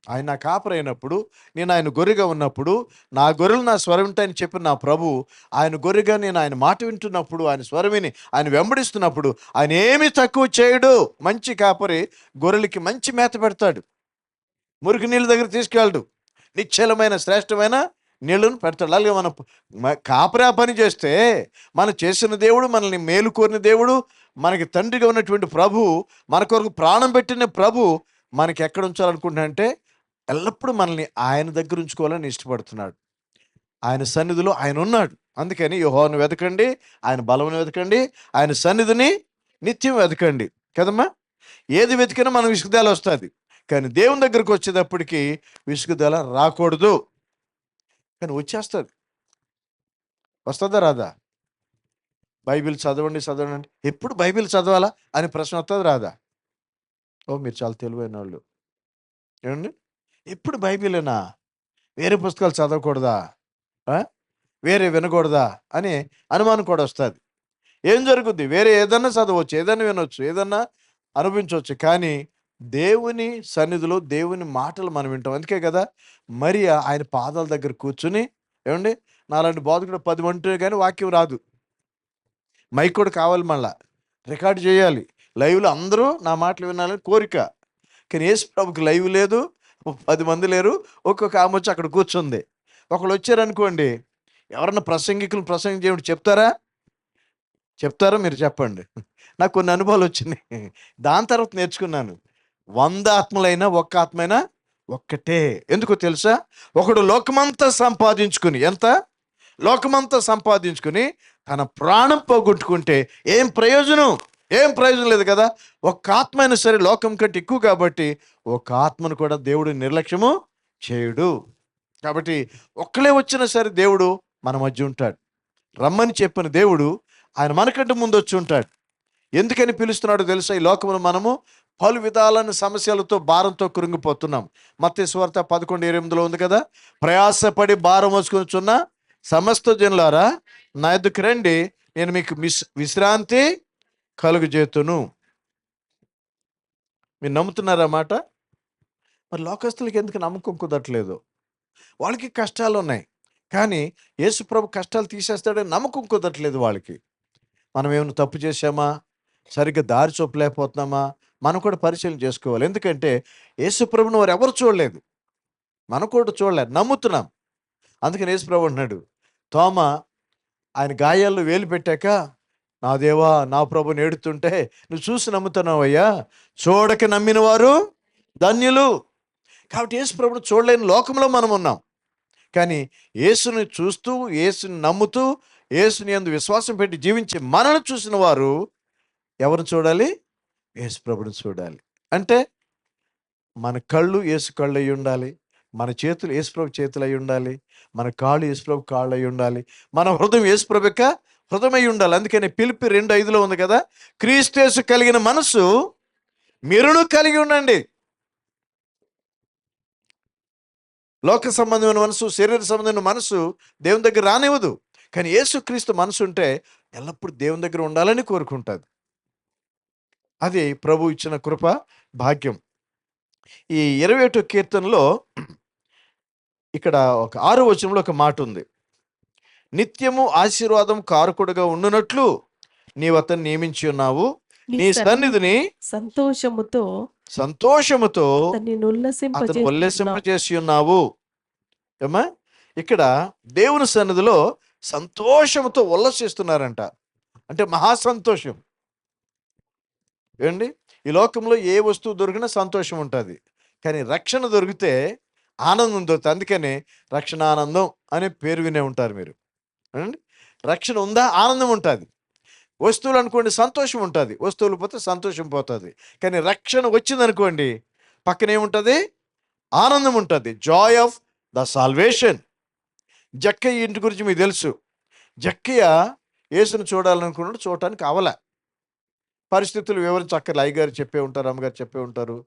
ఆయన నా కాపరి అయినప్పుడు, నేను ఆయన గొర్రెగా ఉన్నప్పుడు, నా గొర్రెలు నా స్వరం వింటాయని చెప్పిన నా ప్రభు, ఆయన గొర్రెగా నేను ఆయన మాట వింటున్నప్పుడు, ఆయన స్వరం విని ఆయన వెంబడిస్తున్నప్పుడు ఆయన ఏమీ తక్కువ చేయడు. మంచి కాపరి గొర్రెలకి మంచి మేత పెడతాడు, మురికి నీళ్ళ దగ్గర తీసుకెళ్ళడు, నిశ్చలమైన శ్రేష్టమైన నీళ్ళను పెడతాడు. అలాగే మనం కాపరా పని చేస్తే మనం చేసిన దేవుడు, మనల్ని మేలు కోరిన దేవుడు, మనకి తండ్రిగా ఉన్నటువంటి ప్రభు, మన కొరకు ప్రాణం పెట్టిన ప్రభు మనకి ఎక్కడ ఉంచాలనుకుంటున్నా ఎల్లప్పుడూ మనల్ని ఆయన దగ్గర ఉంచుకోవాలని ఇష్టపడుతున్నాడు. ఆయన సన్నిధిలో ఆయన ఉన్నాడు. అందుకని యెహోవాను వెతకండి, ఆయన బలమును వెతకండి, ఆయన సన్నిధిని నిత్యం వెతకండి కదమ్మా. ఏది వెతికినా మనం విసుగుదల వస్తుంది, కానీ దేవుని దగ్గరకు వచ్చేటప్పటికి విసుగుదల రాకూడదు. కానీ వచ్చేస్తుంది. వస్తుందా రాదా? బైబిల్ చదవండి చదవండి, ఎప్పుడు బైబిల్ చదవాలా అని ప్రశ్న వస్తుంది రాదా? ఓ మీరు చాలా తెలివైన వాళ్ళు, ఏమండి. ఎప్పుడు బైబిలేనా, వేరే పుస్తకాలు చదవకూడదా, వేరే వినకూడదా అని అనుమానం కూడా వస్తుంది. ఏం జరుగుద్ది? వేరే ఏదన్నా చదవచ్చు, ఏదన్నా వినొచ్చు, ఏదన్నా అనుభవించవచ్చు, కానీ దేవుని సన్నిధిలో దేవుని మాటలు మనం వింటాం. అందుకే కదా మరి ఆయన పాదాల దగ్గర కూర్చుని, ఏమండి, నాలాంటి బోధకుడు 10 మంటే కానీ వాక్యం రాదు. మైక్ కూడా కావాలి, మళ్ళా రికార్డు చేయాలి, లైవ్లో అందరూ నా మాటలు వినాలని కోరిక. కానీ యేసు ప్రభుకి లైవ్ లేదు, 10 మంది లేరు, ఒక్కొక్క ఆమె వచ్చి అక్కడ కూర్చుంది. ఒకళ్ళు వచ్చారనుకోండి, ఎవరన్నా ప్రసంగికులు ప్రసంగం చేయడం చెప్తారా మీరు చెప్పండి. నాకు కొన్ని అనుభవాలు వచ్చినాయి, దాని తర్వాత నేర్చుకున్నాను. 100 ఆత్మలైనా ఒక్క ఆత్మైనా ఒక్కటే. ఎందుకో తెలుసా? ఒకడు లోకమంతా సంపాదించుకుని, లోకమంతా సంపాదించుకుని తన ప్రాణం పోగొట్టుకుంటే ఏం ప్రయోజనం? ఏం ప్రయోజనం లేదు కదా. ఒక్క ఆత్మ అయినా సరే లోకం కంటే ఎక్కువ కాబట్టి ఒక ఆత్మను కూడా దేవుడు నిర్లక్ష్యము చేయడు. కాబట్టి ఒక్కలే వచ్చినా సరే దేవుడు మన మధ్య ఉంటాడు. రమ్మని చెప్పిన దేవుడు ఆయన మనకంటే ముందు వచ్చి ఉంటాడు. ఎందుకని పిలుస్తున్నాడో తెలుసా? ఈ లోకంలో మనము పలు విధాలైన సమస్యలతో భారంతో కృంగిపోతున్నాం. మత్తయి సువార్త 11:8 ఉంది కదా, ప్రయాసపడి భారం మోసుకొనుచున్న సమస్త జనులారా నా యొద్దకు రండి, నేను మీకు విశ్రాంతి కలుగజేతును. మీరు నమ్ముతున్నారా మాట? మరి లోకస్తులకి ఎందుకు నమ్మకం కుదరట్లేదు? వాళ్ళకి కష్టాలు ఉన్నాయి, కానీ యేసు ప్రభు కష్టాలు తీసేస్తాడని నమ్మకం కుదరట్లేదు వాళ్ళకి. మనం ఏమైనా తప్పు చేశామా? సరిగ్గా దారి చూపలేకపోతున్నామా? మనం కూడా పరిశీలన చేసుకోవాలి. ఎందుకంటే యేసు ప్రభుని వారు ఎవరు చూడలేదు, మనం కూడా చూడలేదు, నమ్ముతున్నాం. అందుకని యేసు ప్రభు అంటున్నాడు, తోమ ఆయన గాయాల్లో వేలు పెట్టాక, నా దేవా నా ప్రభుని ఏడుతుంటే నువ్వు చూసి నమ్ముతున్నావయ్యా, చూడక నమ్మిన వారు ధన్యులు. కాబట్టి యేసు ప్రభుని చూడలేని లోకంలో మనం ఉన్నాం. కానీ యేసుని చూస్తూ, యేసుని నమ్ముతూ, యేసుని యందు విశ్వాసం పెట్టి జీవించి మనల్ని చూసిన వారు ఎవరిని చూడాలి? యేసు ప్రభుని చూడాలి. అంటే మన కళ్ళు యేసు కళ్ళు అయి ఉండాలి, మన చేతులు యేసు ప్రభు చేతులు అయి ఉండాలి, మన కాళ్ళు యేసు ప్రభు కాళ్ళు అయి ఉండాలి, మన హృదయం యేసు ప్రభు యొక్క హృదయం అయి ఉండాలి. అందుకని ఫిలిప్పీ 2:5 ఉంది కదా, క్రీస్తు యేసు కలిగిన మనసు మీరును కలిగి ఉండండి. లోక సంబంధమైన మనసు, శరీర సంబంధమైన మనసు దేవుని దగ్గర రానివ్వదు. కానీ యేసుక్రీస్తు మనసు ఉంటే ఎల్లప్పుడూ దేవుని దగ్గర ఉండాలని కోరుకుంటుంది. అది ప్రభు ఇచ్చిన కృప, భాగ్యం. ఈ 21వ కీర్తనలో ఇక్కడ ఒక 6వ వచనంలో ఒక మాట ఉంది, నిత్యము ఆశీర్వాదం కారకుడుగా ఉండునట్లు నీవు అతన్ని నియమించి ఉన్నావు, నీ సన్నిధిని సంతోషముతో అతను ఉల్లసింపజేసి ఉన్నావు. ఏమా, ఇక్కడ దేవుని సన్నిధిలో సంతోషముతో ఉల్లసిస్తున్నారంట. అంటే మహాసంతోషం. ఏమండి, ఈ లోకంలో ఏ వస్తువు దొరికినా సంతోషం ఉంటుంది, కానీ రక్షణ దొరికితే ఆనందం దొరుకుతుంది. అందుకని రక్షణ ఆనందం అనే పేరు వినే ఉంటారు మీరు. రక్షణ ఉందా, ఆనందం ఉంటుంది. వస్తువులు అనుకోండి, సంతోషం ఉంటుంది, వస్తువులు పోతే సంతోషం పోతుంది. కానీ రక్షణ వచ్చిందనుకోండి, పక్కనేముంటుంది? ఆనందం ఉంటుంది. Joy of the salvation. జక్కయ్య ఇంటి గురించి మీకు తెలుసు. జక్కయ్య యేసును చూడాలనుకున్నాడు, చూడటానికి అవల. పరిస్థితులు వివరించి అక్కడ అయ్యగారు చెప్పే ఉంటారు, అమ్మగారు చెప్పే ఉంటారు.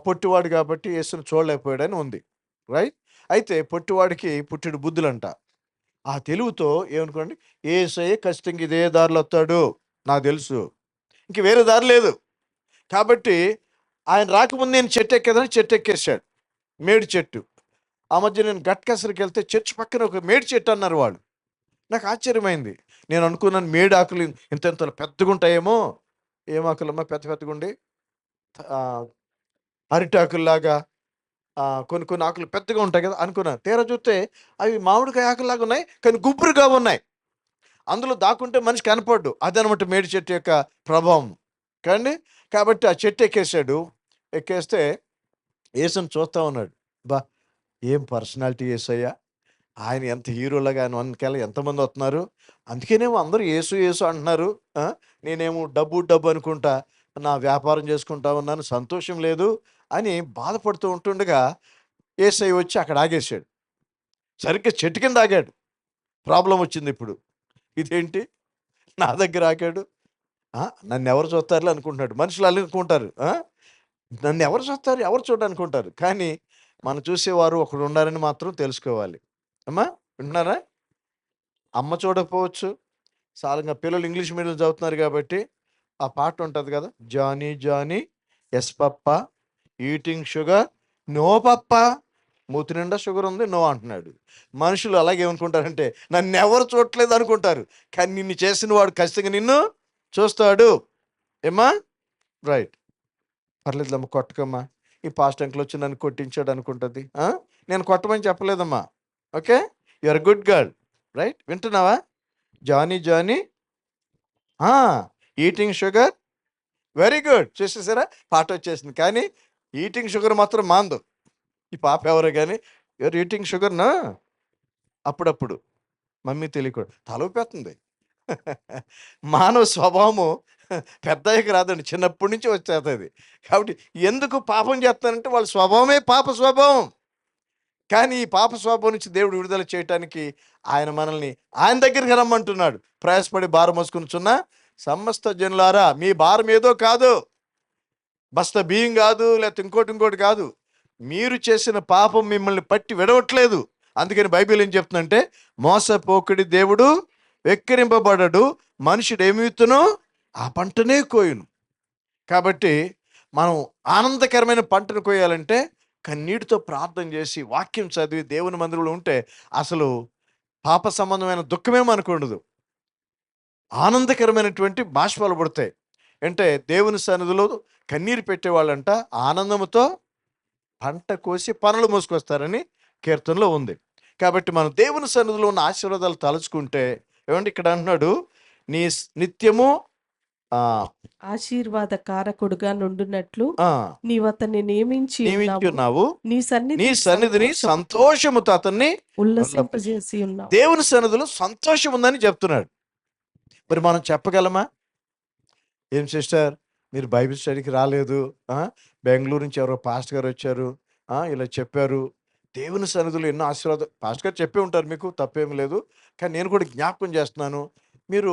పొట్టివాడు కాబట్టి యేసును చూడలేకపోయాడని ఉంది, రైట్? అయితే పొట్టివాడికి పుట్టిడు బుద్ధులంట. ఆ తెలుగుతో ఏమనుకోండి, యేసయ్య ఖచ్చితంగా ఇదే దారిలో వస్తాడు, నాకు తెలుసు, ఇంక వేరే దారి లేదు. కాబట్టి ఆయన రాకముందు నేను చెట్టు ఎక్కేదని చెట్టు ఎక్కేసాడు, మేడి చెట్టు. ఆ మధ్య నేను గట్కసరికి వెళ్తే చర్చి పక్కన ఒక మేడి చెట్టు అన్నారు వాళ్ళు. నాకు ఆశ్చర్యమైంది. నేను అనుకున్నాను మేడి ఆకులు ఇంత పెద్దగా ఉంటాయేమో. ఏం ఆకులమ్మా పెద్ద పెద్దగా ఉండి, అరిటాకుల్లాగా కొన్ని కొన్ని ఆకులు పెద్దగా ఉంటాయి కదా అనుకున్నాను. తీరా చూస్తే అవి మామిడికాయ ఆకుల్లాగా ఉన్నాయి, కానీ గుబురుగా ఉన్నాయి. అందులో దాక్కుంటే మనిషి కనపడ్డు. అదనమాట మేడి చెట్టు యొక్క ప్రభావం కండి. కాబట్టి ఆ చెట్టు ఎక్కేసాడు. ఎక్కేస్తే యేసుని చూస్తూ ఉన్నాడు. బా, ఏం పర్సనాలిటీ యేసయ్యా, ఆయన ఎంత హీరోలాగా ఆయన వెనకాల ఎంతమంది వస్తున్నారు. అందుకేనేమో అందరూ యేసు యేసు అంటున్నారు. నేనేమో డబ్బు డబ్బు అనుకుంటా నా వ్యాపారం చేసుకుంటా ఉన్నాను, సంతోషం లేదు అని బాధపడుతూ ఉంటుండగా యేసయ్య వచ్చి అక్కడ ఆగేసాడు. సరిగ్గా చెట్టు కింద ఆగాడు. ప్రాబ్లం వచ్చింది ఇప్పుడు. ఇదేంటి నా దగ్గర ఆగాడు, నన్ను ఎవరు చూస్తారులే అనుకుంటున్నాడు. మనుషులు అనుకుంటారు, నన్ను ఎవరు చూస్తారు, ఎవరు చూడనుకుంటారు. కానీ మనం చూసేవారు ఒకడు ఉండాలని మాత్రం తెలుసుకోవాలి. అమ్మా వింటున్నారా? అమ్మ చూడకపోవచ్చు, సాలంగా పిల్లలు ఇంగ్లీష్ మీడియం చదువుతున్నారు కాబట్టి ఆ పాట ఉంటుంది కదా, Johnny Johnny yes papa eating sugar no papa. మూతి నిండా షుగర్ ఉంది, నో అంటున్నాడు. మనుషులు అలాగే ఏమనుకుంటారంటే నన్ను ఎవరు చూడట్లేదు అనుకుంటారు, కానీ నిన్ను చేసిన వాడు ఖచ్చితంగా నిన్ను చూస్తాడు. ఏమ్మా, రైట్, పర్లేదులమ్మ కొట్టకమ్మా, ఈ పాస్ట్ అంకుల్ వచ్చి నన్ను కొట్టించాడు అనుకుంటుంది. నేను కొట్టమని చెప్పలేదమ్మా, okay, you are good girl, right? వింటున్నావా? Johnny Johnny eating sugar, very good. చూసేసారా, పాట వచ్చేసింది. కానీ ఈటింగ్ షుగర్ మాత్రం మాందు. ఈ పాప ఎవరో కానీ ఎవరు ఈటింగ్ షుగర్నా అప్పుడప్పుడు మమ్మీ తెలియకూడదు తలూపేస్తుంది. మానవ స్వభావము పెద్దయ్యకి రాదండి, చిన్నప్పటి నుంచి వచ్చేస్తుంది. కాబట్టి ఎందుకు పాపం చేస్తానంటే వాళ్ళ స్వభావమే పాప స్వభావం. కానీ ఈ పాప స్వభావం నుంచి దేవుడు విడుదల చేయటానికి ఆయన మనల్ని ఆయన దగ్గరికి రమ్మంటున్నాడు. ప్రయాసపడి భారం మోసుకొనుచున్న సమస్త జనులారా, మీ భారం ఏదో కాదు, బస్తా బియ్యం కాదు, లేకపోతే ఇంకోటి కాదు. మీరు చేసిన పాపం మిమ్మల్ని పట్టి విడవట్లేదు. అందుకని బైబిల్ ఏం చెప్తుందంటే, మోసపోకుడి దేవుడు వెక్కిరింపబడడు, మనుషుడు ఏమి విత్తునో ఆ పంటనే కోయును. కాబట్టి మనం ఆనందకరమైన పంటను కోయాలంటే కన్నీటితో ప్రార్థన చేసి వాక్యం చదివి దేవుని మందిరంలో ఉంటే అసలు పాప సంబంధమైన దుఃఖమే మనకు ఉండదు. ఆనందకరమైనటువంటి బాష్పాలు పుడతాయి. అంటే దేవుని సన్నిధిలో కన్నీరు పెట్టేవాళ్ళంట ఆనందముతో పంట కోసి పనులు మోసుకొస్తారని కీర్తనలో ఉంది. కాబట్టి మనం దేవుని సన్నిధిలో ఉన్న ఆశీర్వాదాలు తలుచుకుంటే, ఏమంటే ఇక్కడ అంటున్నాడు, నీ నిత్యము ఆశీర్వాద కారకుడుగా నుండునట్లు నీవు అతన్ని నియమించి ఉన్నావు, నీ సన్నిధిని సంతోషముతో అతన్ని ఉల్లసింపజేసి ఉన్నావు. దేవుని సన్నిధిలో సంతోషం ఉందని చెప్తున్నాడు. మరి మనం చెప్పగలమా? ఏం సిస్టర్ మీరు బైబిల్ స్టడీకి రాలేదు, బెంగళూరు నుంచి ఎవరో పాస్టర్ గారు వచ్చారు, ఇలా చెప్పారు, దేవుని సన్నిధిలో ఎన్నో ఆశీర్వాదాలు పాస్టర్ గారు చెప్పే ఉంటారు, మీకు తప్పేం లేదు, కానీ నేను కూడా జ్ఞాపకం చేస్తున్నాను, మీరు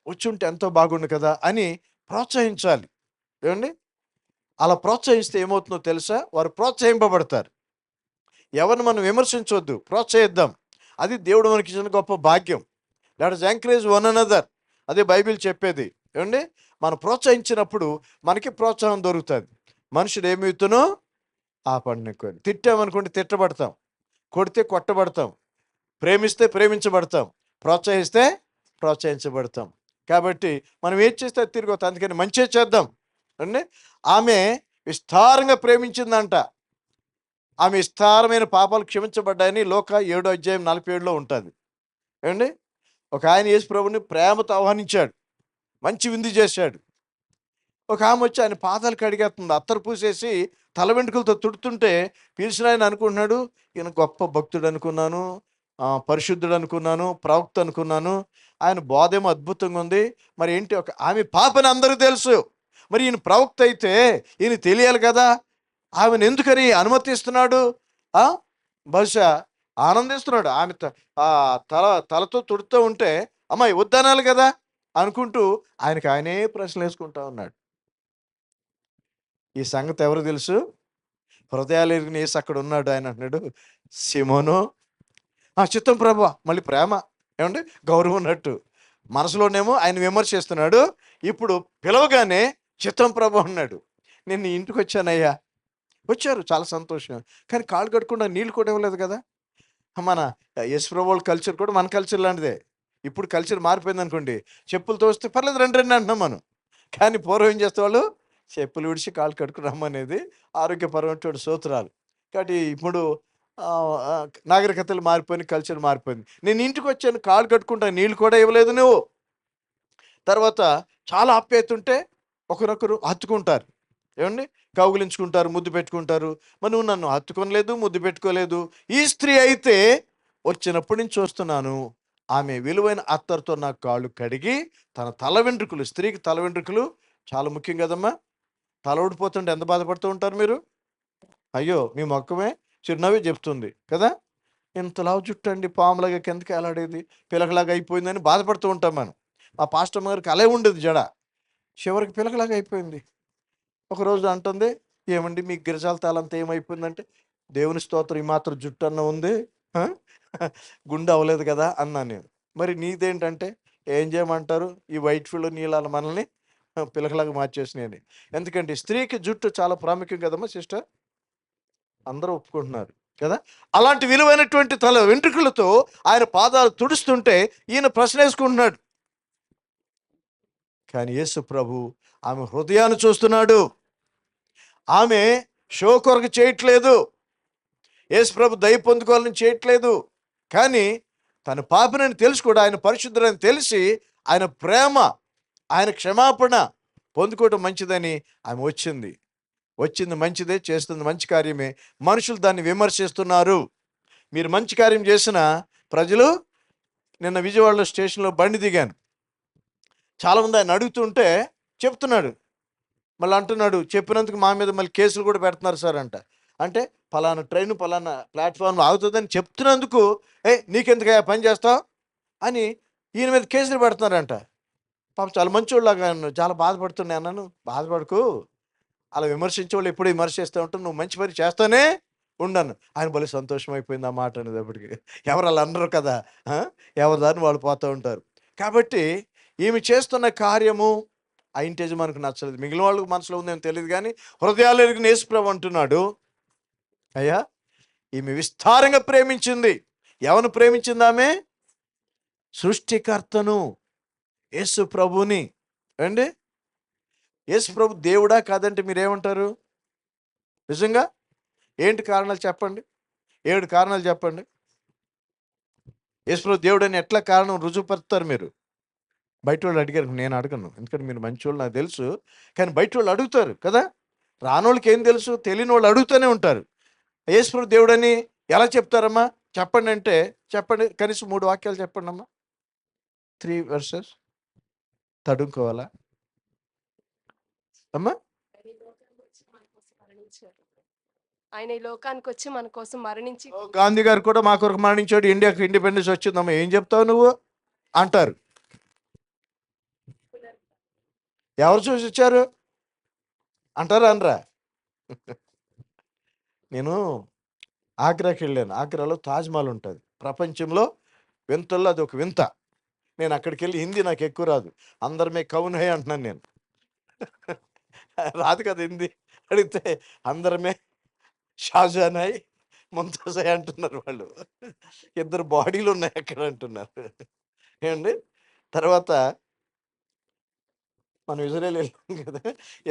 వచ్చి ఉంటే ఎంతో బాగుండు కదా అని ప్రోత్సహించాలి. ఏమండి, అలా ప్రోత్సహిస్తే ఏమవుతుందో తెలుసా? వారు ప్రోత్సహింపబడతారు. ఎవరిని మనం విమర్శించవద్దు, ప్రోత్సహిద్దాం. అది దేవుడు మనకి ఇచ్చిన గొప్ప భాగ్యం. Let us encourage one another, అదే బైబిల్ చెప్పేది. ఏమండి, మనం ప్రోత్సహించినప్పుడు మనకి ప్రోత్సాహం దొరుకుతుంది. మనుషుడు ఏమి విత్తునో ఆ పంటను కోయును. తిట్టామనుకోండి తిట్టబడతాం, కొడితే కొట్టబడతాం, ప్రేమిస్తే ప్రేమించబడతాం, ప్రోత్సహిస్తే ప్రోత్సహించబడతాం. కాబట్టి మనం ఏం చేస్తే అది తిరిగి వస్తాం. అందుకని మంచిగా చేద్దాం అండి. ఆమె విస్తారంగా ప్రేమించిందంట. ఆమె విస్తారమైన పాపాలు క్షమించబడ్డాయని లోక 7:47 ఉంటుంది. ఏమండి, ఒక ఆయన యేసు ప్రభుని ప్రేమతో ఆహ్వానించాడు, మంచి విందు చేశాడు. ఒక ఆమె వచ్చి ఆయన పాదాలు కడిగేస్తుంది, అత్తరు పూసేసి తల వెంట్రుకలతో తుడుతుంటే పిలిచిన ఆయన అనుకుంటున్నాడు, ఈయన గొప్ప భక్తుడు అనుకున్నాను, పరిశుద్ధుడు అనుకున్నాను, ప్రవక్త అనుకున్నాను, ఆయన బోధేమో అద్భుతంగా ఉంది. మరి ఏంటి, ఒక ఆమె పాపని అందరూ తెలుసు, మరి ఈయన ప్రవక్త అయితే ఈయన తెలియాలి కదా, ఆమెను ఎందుకని అనుమతిస్తున్నాడు? బహుశా ఆనందిస్తున్నాడు. ఆమె తలతో తుడుతూ ఉంటే అమ్మాయి వద్దనాలి కదా అనుకుంటూ ఆయనే ప్రశ్నలు వేసుకుంటా ఉన్నాడు. ఈ సంగతి ఎవరు తెలుసు? హృదయాలు ఎరిగిన యేసు అక్కడ ఉన్నాడు. ఆయన అంటున్నాడు, సిమోను, చిత్తం ప్రభువా. మళ్ళీ ప్రేమ, ఏమండి, గౌరవం ఉన్నట్టు. మనసులోనేమో ఆయన విమర్శిస్తున్నాడు, ఇప్పుడు పిలవగానే చిత్తం ప్రభు అన్నాడు. నేను ఇంటికి వచ్చానయ్యా. వచ్చారు, చాలా సంతోషం. కానీ కాళ్ళు కట్టుకుండా నీళ్ళు కూడా ఇవ్వలేదు కదా. మన యేసు ప్రభు వాళ్ళ కల్చర్ కూడా మన కల్చర్ లాంటిదే. ఇప్పుడు కల్చర్ మారిపోయింది అనుకోండి, చెప్పులతో వస్తే పర్లేదు రండి అంటున్నాం మనం. కానీ పూర్వం ఏం చేస్తే వాళ్ళు చెప్పులు విడిచి కాళ్ళు కట్టుకుని రమ్మనేది ఆరోగ్యపరమైనటువంటి సూత్రాలు. కాబట్టి ఇప్పుడు నాగరికతలు మారిపోయిన, కల్చర్ మారిపోయింది. నేను ఇంటికి వచ్చాను, కాళ్ళు కట్టుకుంటా, నీళ్ళు కూడా ఇవ్వలేదు నువ్వు. తర్వాత చాలా ఆప్యాయత ఉంటే ఒకరొకరు హత్తుకుంటారు, ఏమండి, కౌగులించుకుంటారు, ముద్దు పెట్టుకుంటారు. మరి నువ్వు నన్ను హత్తుకోలేదు, ముద్దు పెట్టుకోలేదు. ఈ స్త్రీ అయితే వచ్చినప్పటి నుంచి చూస్తున్నాను, ఆమె విలువైన అత్తరుతో నా కాళ్ళు కడిగి తన తల వెంట్రుకలు, స్త్రీకి తల వెంట్రుకలు చాలా ముఖ్యం కదమ్మా. తల ఊడిపోతుంటే ఎంత బాధపడుతూ ఉంటారు మీరు? అయ్యో, మీ మొక్కమే చిరునవ్వే చెప్తుంది కదా, ఇంతలా జుట్టు అండి పాములాగా కిందకి ఎలాడేది, పిలకలాగా అయిపోయిందని బాధపడుతూ ఉంటాం మనం. మా పాస్టర్ గారికి అలే ఉండేది జడ, చివరికి పిలకలాగా అయిపోయింది. ఒకరోజు అంటుంది, ఏమండి మీ గిరిజాల తాళంతా ఏమైపోయిందంటే, దేవుని స్తోత్రం ఈ మాత్రం జుట్టు అన్న ఉంది, గుండె అవ్వలేదు కదా అన్నా నేను. మరి నీదేంటంటే, ఏం చేయమంటారు, ఈ వైట్ ఫీల్డ్ నీళ్ళ మనల్ని పిలకలాగా మార్చేసినాయని. ఎందుకంటే స్త్రీకి జుట్టు చాలా ప్రాముఖ్యం కదమ్మా సిస్టర్, అందరూ ఒప్పుకుంటున్నారు కదా. అలాంటి విలువైనటువంటి తల వెంట్రుకలతో ఆయన పాదాలు తుడుస్తుంటే ఈయన ప్రశ్న వేసుకుంటున్నాడు. కానీ యేసు ప్రభు ఆమె హృదయాన్ని చూస్తున్నాడు. ఆమె షో కొరకు చేయట్లేదు, యేసు ప్రభు దయ పొందుకోవాలని చేయట్లేదు. కానీ తన పాపినని తెలిసి కూడా ఆయన పరిశుద్ధుడని తెలిసి ఆయన ప్రేమ, ఆయన క్షమాపణ పొందుకోవటం మంచిదని ఆమె వచ్చింది మంచిదే, చేస్తుంది మంచి కార్యమే. మనుషులు దాన్ని విమర్శిస్తున్నారు. మీరు మంచి కార్యం చేసిన ప్రజలు, నిన్న విజయవాడలో స్టేషన్లో బండి దిగాను, చాలామంది ఆయన అడుగుతుంటే చెప్తున్నాడు. మళ్ళీ అంటున్నాడు, చెప్పినందుకు మా మీద మళ్ళీ కేసులు కూడా పెడుతున్నారు సార్ అంట. అంటే పలానా ట్రైన్ పలానా ప్లాట్ఫామ్ ఆగుతుందని చెప్తున్నందుకు, నీకెందుకయ్యా పని చేస్తావు అని ఈయన మీద కేసులు పెడుతున్నారంట. పాపం చాలా మంచోళ్ళలాగా చాలా బాధపడుతున్నాయి. అన్నాను, బాధపడకు, అలా విమర్శించే వాళ్ళు ఎప్పుడు విమర్శిస్తూ ఉంటారు, నువ్వు మంచి పని చేస్తానే ఉండను. ఆయన భలే సంతోషం అయిపోయింది ఆ మాట అనేటప్పటికి. ఎవరు అలా అనరు కదా, ఎవరి దాన్ని వాళ్ళు పోతూ ఉంటారు. కాబట్టి ఈమె చేస్తున్న కార్యము ఆ ఇంటి మనకు నచ్చలేదు. మిగిలిన వాళ్ళకి మనసులో ఉందేమో తెలియదు, కానీ హృదయాలు ఎరిగిన యేసుప్రభు అంటున్నాడు, అయ్యా ఈమె విస్తారంగా ప్రేమించింది. ఎవరు ప్రేమించింది? ఆమె సృష్టికర్తను, యేసు ప్రభుని. అండి, యేసు ప్రభు దేవుడా కాదంటే మీరేమంటారు? నిజంగా ఏంటి కారణాలు చెప్పండి, 7 కారణాలు చెప్పండి. యేసు ప్రభు దేవుడు అని ఎట్లా కారణం రుజువుపరుస్తారు మీరు? బయట వాళ్ళు అడిగారు, నేను అడగను, ఎందుకంటే మీరు మంచి వాళ్ళు నాకు తెలుసు. కానీ బయట వాళ్ళు అడుగుతారు కదా, రానోళ్ళకి ఏం తెలుసు, తెలియని వాళ్ళు అడుగుతూనే ఉంటారు. యేసు ప్రభు దేవుడని ఎలా చెప్తారమ్మా చెప్పండి అంటే, చెప్పండి, కనీసం 3 వాక్యాలు చెప్పండి అమ్మా. 3 verses తడుముకోవాలా అమ్మా? ఆయన ఈ లోకానికి వచ్చి మన కోసం మరణించి, గాంధీ గారు కూడా మా కొరకు మరణించాడు, ఇండియాకి ఇండిపెండెన్స్ వచ్చిందమ్మా, ఏం చెప్తావు నువ్వు అంటారు. ఎవరు చూసి ఇచ్చారు అంటారా అనరా? నేను ఆగ్రాకి వెళ్ళాను. ఆగ్రాలో తాజ్మహల్ ఉంటుంది, ప్రపంచంలో వింతల్లో అది ఒక వింత. నేను అక్కడికి వెళ్ళి, హిందీ నాకు ఎక్కువ రాదు, అందరమే కౌన్ హై అంటున్నాను నేను. రాదు కదా హిందీ, అడిగితే అందరమే షాజహాన్ హై ముంతాజ్ హై అంటున్నారు వాళ్ళు. 2 బాడీలు ఉన్నాయి అక్కడ అంటున్నారు. ఏమండి, తర్వాత మనం ఇజ్రాయెల్ వెళ్ళాం కదా,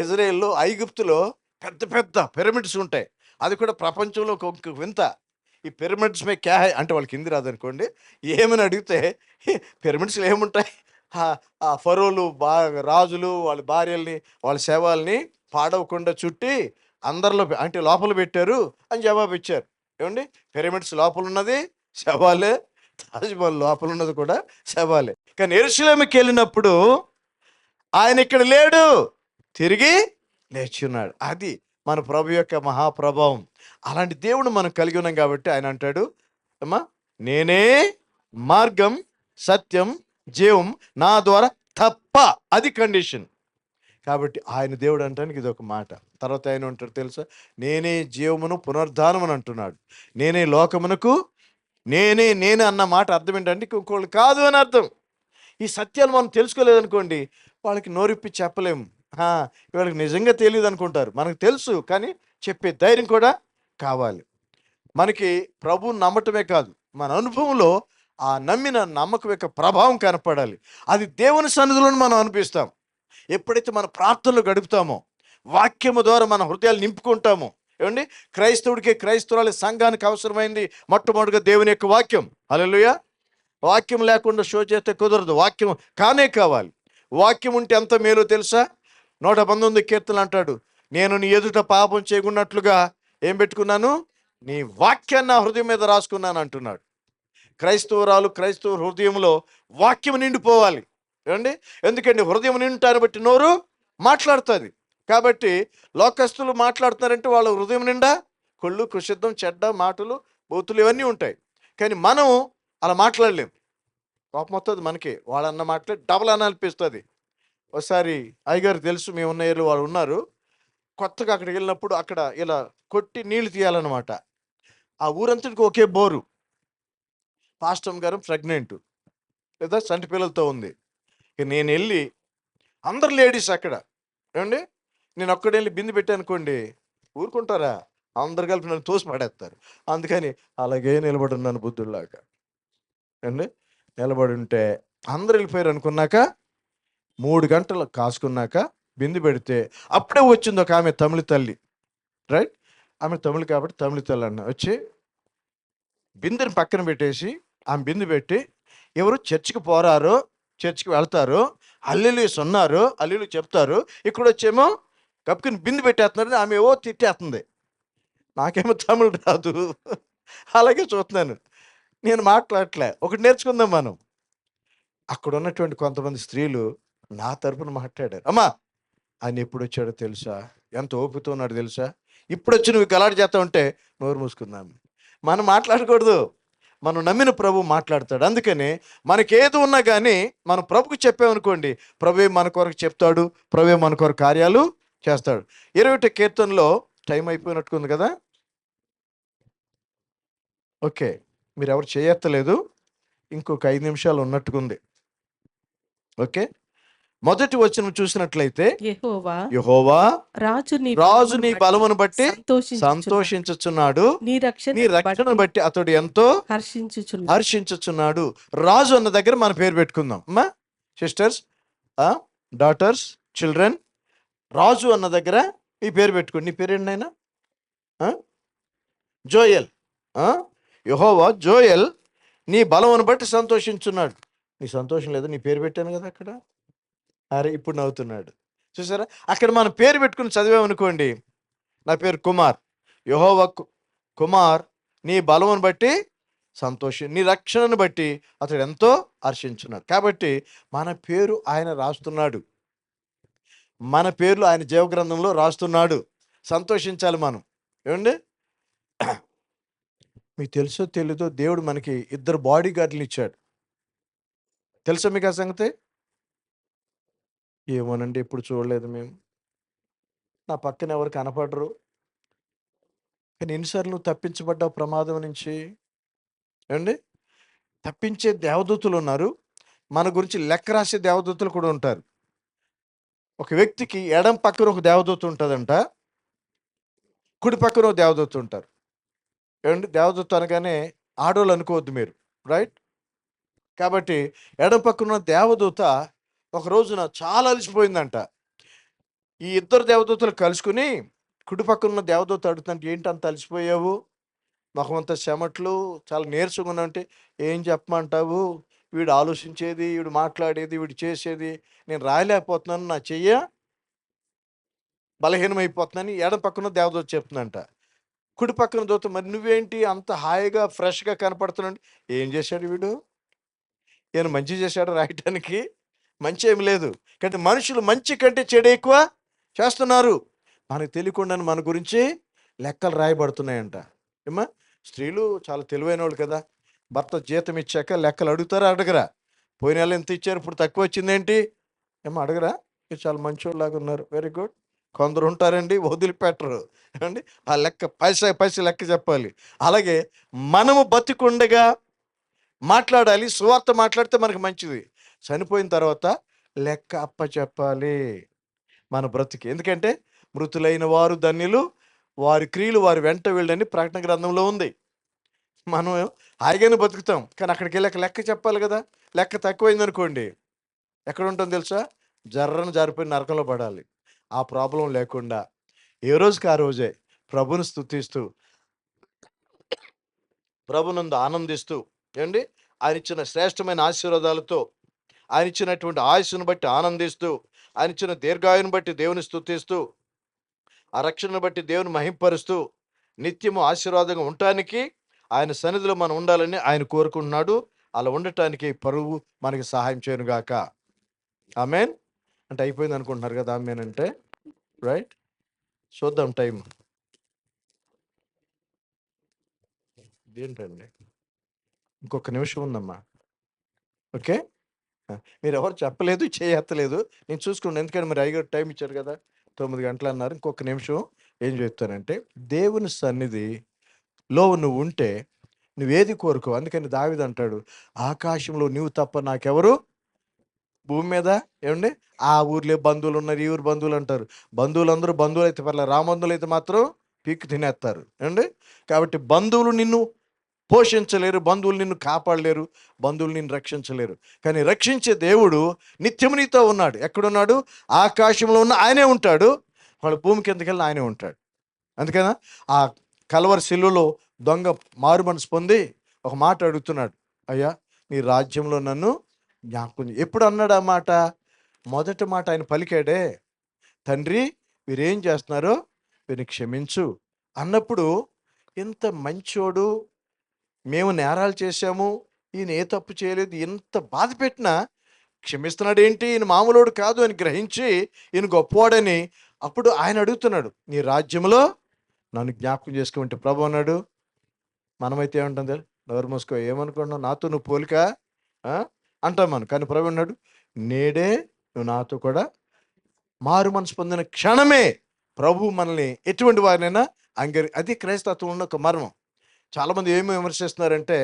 ఇజ్రాయెల్లో ఐగుప్తులో పెద్ద పెద్ద పిరమిడ్స్ ఉంటాయి. అది కూడా ప్రపంచంలో ఒక వింత. ఈ పిరమిడ్స్ మే క్యా హై అంటే వాళ్ళకి హిందీ రాదనుకోండి, ఏమని అడిగితే పిరమిడ్స్లో ఏముంటాయి, ఆ ఫరోలు రాజులు వాళ్ళ భార్యల్ని వాళ్ళ శవాల్ని పాడవకుండా చుట్టి అందరిలో అంటే లోపల పెట్టారు అని జవాబు ఇచ్చారు. ఏమండి, పిరమిడ్స్ లోపల ఉన్నది శవాలే, తాజ్మహల్ లోపల ఉన్నది కూడా శవాలే. కానీ యెరూషలేముకి వెళ్ళినప్పుడు ఆయన ఇక్కడ లేడు, తిరిగి లేచున్నాడు. అది మన ప్రభు యొక్క మహాప్రభావం. అలాంటి దేవుడు మనం కలిగి ఉన్నాం కాబట్టి ఆయన అంటాడు, అమ్మా నేనే మార్గం సత్యం జీవం, నా ద్వారా తప్ప, అది కండిషన్. కాబట్టి ఆయన దేవుడు అంటానికి ఇది ఒక మాట. తర్వాత ఆయన ఉంటాడు తెలుసా, నేనే జీవమును పునరుద్ధానమును అంటున్నాడు. నేనే లోకమునకు, నేనే అన్న మాట అర్థం ఏంటంటే ఇంకోళ్ళు కాదు అని అర్థం. ఈ సత్యాలు మనం తెలుసుకోలేదనుకోండి, వాళ్ళకి నోరిప్పి చెప్పలేము. వీళ్ళకి నిజంగా తెలియదు అనుకుంటారు. మనకు తెలుసు, కానీ చెప్పే ధైర్యం కూడా కావాలి. మనకి ప్రభువు నమ్మటమే కాదు, మన అనుభవంలో ఆ నమ్మిన నమ్మకం యొక్క ప్రభావం కనపడాలి. అది దేవుని సన్నిధిలో మనం అనిపిస్తాం. ఎప్పుడైతే మన ప్రార్థనలు గడుపుతామో, వాక్యము ద్వారా మన హృదయాలు నింపుకుంటామో. ఏమండి, క్రైస్తవుడికి క్రైస్తవురాలి సంఘానికి అవసరమైంది మొట్టమొదటిగా దేవుని యొక్క వాక్యం. హల్లెలూయా. వాక్యం లేకుండా షో చేస్తే కుదరదు, వాక్యం కానే కావాలి. వాక్యం ఉంటే ఎంత మేలో తెలుసా? 119 కీర్తనలు అంటాడు, నేను నీ ఎదుట పాపం చేయకున్నట్లుగా ఏం పెట్టుకున్నాను, నీ వాక్యాన్ని నా హృదయం మీద రాసుకున్నాను అంటున్నాడు. క్రైస్తవురాలు క్రైస్తవ హృదయంలో వాక్యం నిండిపోవాలి. ఏమండి, ఎందుకంటే హృదయం నిండుతాన్ని బట్టి నోరు మాట్లాడుతుంది. కాబట్టి లోకస్తులు మాట్లాడుతున్నారంటే వాళ్ళ హృదయం నిండా కొళ్ళు కుషిద్ధం చెడ్డ మాటలు బూతులు ఇవన్నీ ఉంటాయి. కానీ మనం అలా మాట్లాడలేం. కోపం వస్తుంది మనకి, వాళ్ళన్న మాటలే డబల్ అని అనిపిస్తుంది. ఒకసారి అయ్యగారు తెలుసు, మేము ఉన్న ఏళ్ళు వాళ్ళు ఉన్నారు. కొత్తగా అక్కడికి వెళ్ళినప్పుడు అక్కడ ఇలా కొట్టి నీళ్లు తీయాలన్నమాట. ఆ ఊరంతటికి ఒకే బోరు. పాస్టమ్ గారు ప్రెగ్నెంట్, లేదా చంటి పిల్లలతో ఉంది. ఇక నేను వెళ్ళి, అందరు లేడీస్ అక్కడ. ఏమండి, నేను ఒక్కడే వెళ్ళి బిందు పెట్టానుకోండి, ఊరుకుంటారా? అందరు కలిపి నన్ను తోసి పడేస్తారు. అందుకని అలాగే నిలబడి ఉన్నాను బుద్ధుల్లాగా. అండి, నిలబడి ఉంటే అందరు వెళ్ళిపోయారు అనుకున్నాక 3 గంటలు కాసుకున్నాక బిందు పెడితే అప్పుడే వచ్చింది ఒక ఆమె, తమిళ తల్లి. రైట్, ఆమె తమిళ కాబట్టి తమిళ తల్లి అన్న వచ్చి బిందుని పక్కన పెట్టేసి ఆమె బిందు పెట్టి, ఎవరు చర్చికి పోరారో, చర్చికి వెళ్తారు, హల్లెలూయా ఉన్నారు, హల్లెలూయా చెప్తారు, ఇక్కడ వచ్చేమో కప్పుకుని బిందు పెట్టేస్తున్నారు, ఆమె ఏవో తిట్టేస్తుంది. నాకేమో తమిళ రాదు, అలాగే చూస్తున్నాను, నేను మాట్లాడట్లే. ఒకటి నేర్చుకుందాం మనం. అక్కడ ఉన్నటువంటి కొంతమంది స్త్రీలు నా తరపున మాట్లాడారు. అమ్మా ఆయన ఎప్పుడు వచ్చాడో తెలుసా? ఎంత ఓపికతో ఉన్నాడో తెలుసా? ఇప్పుడు వచ్చి నువ్వు గలాట చేస్తా ఉంటే నోరు మూసుకుందాం. మనం మాట్లాడకూడదు. మనం నమ్మిన ప్రభు మాట్లాడతాడు. అందుకని మనకేది ఉన్నా కానీ మనం ప్రభుకు చెప్పామనుకోండి, ప్రభువే మన కొరకు చెప్తాడు, ప్రభువే మన కొరకు కార్యాలు చేస్తాడు. 21 కీర్తనలో టైం అయిపోయినట్టుకుంది కదా. ఓకే, మీరు ఎవరు చేయత్తలేదు, ఇంకొక 5 నిమిషాలు ఉన్నట్టుకుంది. ఓకే, మొదటి వచనం చూసినట్లయితే, యెహోవా రాజు నీ బలమును బట్టి సంతోషించుచున్నాడు, నీ రక్షణను బట్టి అతడు ఎంతో హర్షించుచున్నాడు. రాజు అన్న దగ్గర మన పేరు పెట్టుకుందాం అమ్మా, సిస్టర్స్, డాటర్స్, చిల్డ్రన్. రాజు అన్న దగ్గర ఈ పేరు పెట్టుకోండి. నీ పేరేంటి నాయనా? జోయల్. యెహోవా జోయల్ నీ బలమును బట్టి సంతోషించున్నాడు. నీ సంతోషం లేదా? నీ పేరు పెట్టాను కదా అక్కడ. అరే ఇప్పుడు నవ్వుతున్నాడు చూసారా? అక్కడ మనం పేరు పెట్టుకుని చదివామనుకోండి, నా పేరు కుమార్, యెహోవా కుమార్ నీ బలమును బట్టి నీ రక్షణను బట్టి అతడు ఎంతో హర్షించున్నాడు. కాబట్టి మన పేరు ఆయన రాస్తున్నాడు, మన పేర్లు ఆయన జీవగ్రంథంలో రాస్తున్నాడు. సంతోషించాలి మనం. ఏమండి, మీకు తెలుసో తెలీదో దేవుడు మనకి 2 బాడీ గార్డులు ఇచ్చాడు. తెలుసా మీకు ఆ సంగతి? ఏమోనండి, ఎప్పుడు చూడలేదు మేము. నా పక్కన ఎవరు కనపడరు. కానీ ఎన్నిసార్లు నువ్వు తప్పించబడ్డావు ప్రమాదం నుంచి? ఏమండి, తప్పించే దేవదూతలు ఉన్నారు, మన గురించి లెక్క రాసే దేవదూతలు కూడా ఉంటారు. ఒక వ్యక్తికి ఎడం పక్కన ఒక దేవదూత ఉంటుందంట, కుడి పక్కన ఒక దేవదూత ఉంటారు. ఏమండి, దేవదూత అనగానే ఆడోళ్ళు అనుకోవద్దు మీరు, రైట్? కాబట్టి ఎడం పక్కన దేవదూత ఒక రోజున చాలా అలసిపోయిందంట. ఈ 2 దేవదూతలు కలుసుకుని కుడి పక్కన దేవదూత అడుగుతుంటే, ఏంటి అంత అలసిపోయావు, మొహం అంతా చెమట్లు, చాలా నీరసంగా ఉన్నావంటే, ఏం చెప్పమంటావు, వీడు ఆలోచించేది, వీడు మాట్లాడేది, వీడు చేసేది నేను రాయలేకపోతున్నాను, నా చెయ్య బలహీనమైపోతున్నాను ఎడం పక్కన దేవదూత చెప్తుందంట. కుడి పక్కన దూత, మరి నువ్వేంటి అంత హాయిగా ఫ్రెష్గా కనపడుతున్నాడు, ఏం చేశాడు వీడు, ఈయన మంచి చేశాడు రాయటానికి? మంచి ఏమి లేదు. కానీ మనుషులు మంచి కంటే చెడు ఎక్కువ చేస్తున్నారు. మనకు తెలియకుండా మన గురించి లెక్కలు రాయబడుతున్నాయంట. ఏమా, స్త్రీలు చాలా తెలివైన వాళ్ళు కదా. భర్త జీతం ఇచ్చాక లెక్కలు అడుగుతారా? అడగరా? పోయిన నెల ఎంత ఇచ్చారు, ఇప్పుడు తక్కువ వచ్చిందేంటి, ఏమో అడగరా? మీరు చాలా మంచోళ్ళలాగా ఉన్నారు, వెరీ గుడ్. కొందరు ఉంటారండి వదిలిపెట్టరు. ఏమండి, ఆ లెక్క పైసా లెక్క చెప్పాలి. అలాగే మనము బతికుండగా మాట్లాడాలి, సువార్త మాట్లాడితే మనకు మంచిది. చనిపోయిన తర్వాత లెక్క అప్పచెప్పాలి మన బ్రతికి. ఎందుకంటే మృతులైన వారు ధన్యులు, వారి క్రియలు వారి వెంట వెళ్ళని ప్రకటన గ్రంథంలో ఉంది. మనం హాయిగానే బతుకుతాం, కానీ అక్కడికి వెళ్ళాక లెక్క చెప్పాలి కదా. లెక్క తక్కువైంది అనుకోండి, ఎక్కడ ఉంటుంది తెలుసా? జర్రను జారిపోయి నరకంలో పడాలి. ఆ ప్రాబ్లం లేకుండా ఏ రోజుకి ఆ రోజే ప్రభుని స్తుతిస్తూ, ప్రభునందు ఆనందిస్తూ, ఏమండి, ఆయన ఇచ్చిన శ్రేష్టమైన ఆశీర్వాదాలతో, ఆయన ఇచ్చినటువంటి ఆయుస్సును బట్టి ఆనందిస్తూ, ఆయన ఇచ్చిన దీర్ఘాయుని బట్టి దేవుని స్తుతిస్తూ, ఆ రక్షణను బట్టి దేవుని మహింపరుస్తూ, నిత్యము ఆశీర్వాదంగా ఉండటానికి ఆయన సన్నిధిలో మనం ఉండాలని ఆయన కోరుకుంటున్నాడు. అలా ఉండటానికి పరువు మనకి సహాయం చేయను గాక. ఆమేన్. అంటే అయిపోయింది అనుకుంటున్నారు కదా ఆమేన్ అంటే, రైట్? చూద్దాం టైం ఏంటండి, ఇంకొక నిమిషం ఉందమ్మా. ఓకే, మీరు ఎవరు చెప్పలేదు, చేయత్తలేదు, నేను చూసుకున్నాను. ఎందుకంటే మరి అయ్యగారు టైం ఇచ్చారు కదా, 9 గంటలు అన్నారు. ఇంకొక నిమిషం ఏం చెప్తానంటే, దేవుని సన్నిధిలో నువ్వు ఉంటే నువ్వేది కోరుకో. అందుకని దావీదు అంటాడు, ఆకాశంలో నువ్వు తప్ప నాకెవరు భూమి మీద. ఏమండి, ఆ ఊర్లో బంధువులు ఉన్నారు, ఈ ఊరు బంధువులు అంటారు. బంధువులందరూ బంధువులు అయితే పర్లేదు, రాబంధువులు అయితే మాత్రం పీక్కు తినేస్తారు. ఏమండి, కాబట్టి బంధువులు నిన్ను పోషించలేరు, బంధువులు నిన్ను కాపాడలేరు, బంధువులు నిన్ను రక్షించలేరు. కానీ రక్షించే దేవుడు నిత్యము నీతో ఉన్నాడు. ఎక్కడున్నాడు? ఆకాశంలో ఉన్న ఆయనే ఉంటాడు, వాళ్ళ భూమి కిందకి వెళ్ళిన ఆయనే ఉంటాడు. అందుకనా ఆ కల్వరి శిలువలో దొంగ మారు మనసు పొంది ఒక మాట అడుగుతున్నాడు, అయ్యా నీ రాజ్యంలో నన్ను జ్ఞాపకం. ఎప్పుడు అన్నాడు ఆ మాట? మొదటి మాట ఆయన పలికాడే, తండ్రి వీరేం చేస్తున్నారో వీరిని క్షమించు అన్నప్పుడు, ఇంత మంచోడు, మేము నేరాలు చేశాము, ఈయన ఏ తప్పు చేయలేదు, ఎంత బాధ పెట్టినా క్షమిస్తున్నాడు ఏంటి, ఈయన మామూలోడు కాదు అని గ్రహించి ఈయన గొప్పవాడని అప్పుడు ఆయన అడుగుతున్నాడు, నీ రాజ్యంలో నన్ను జ్ఞాపకం చేసుకోమంటే ప్రభు అన్నాడు. మనమైతే ఏమంటుంది, నోరు మూసుకో, ఏమనుకున్నావు, నాతో నువ్వు పోలిక ఆ? అంటాం మనం. కానీ ప్రభు అన్నాడు, నేడే నువ్వు నాతో కూడా మారు మనసు పొందిన క్షణమే ప్రభు మనల్ని ఎటువంటి వారినైనా అది క్రైస్తత్వం ఉన్న ఒక మర్మం. చాలామంది ఏమి విమర్శిస్తున్నారంటే,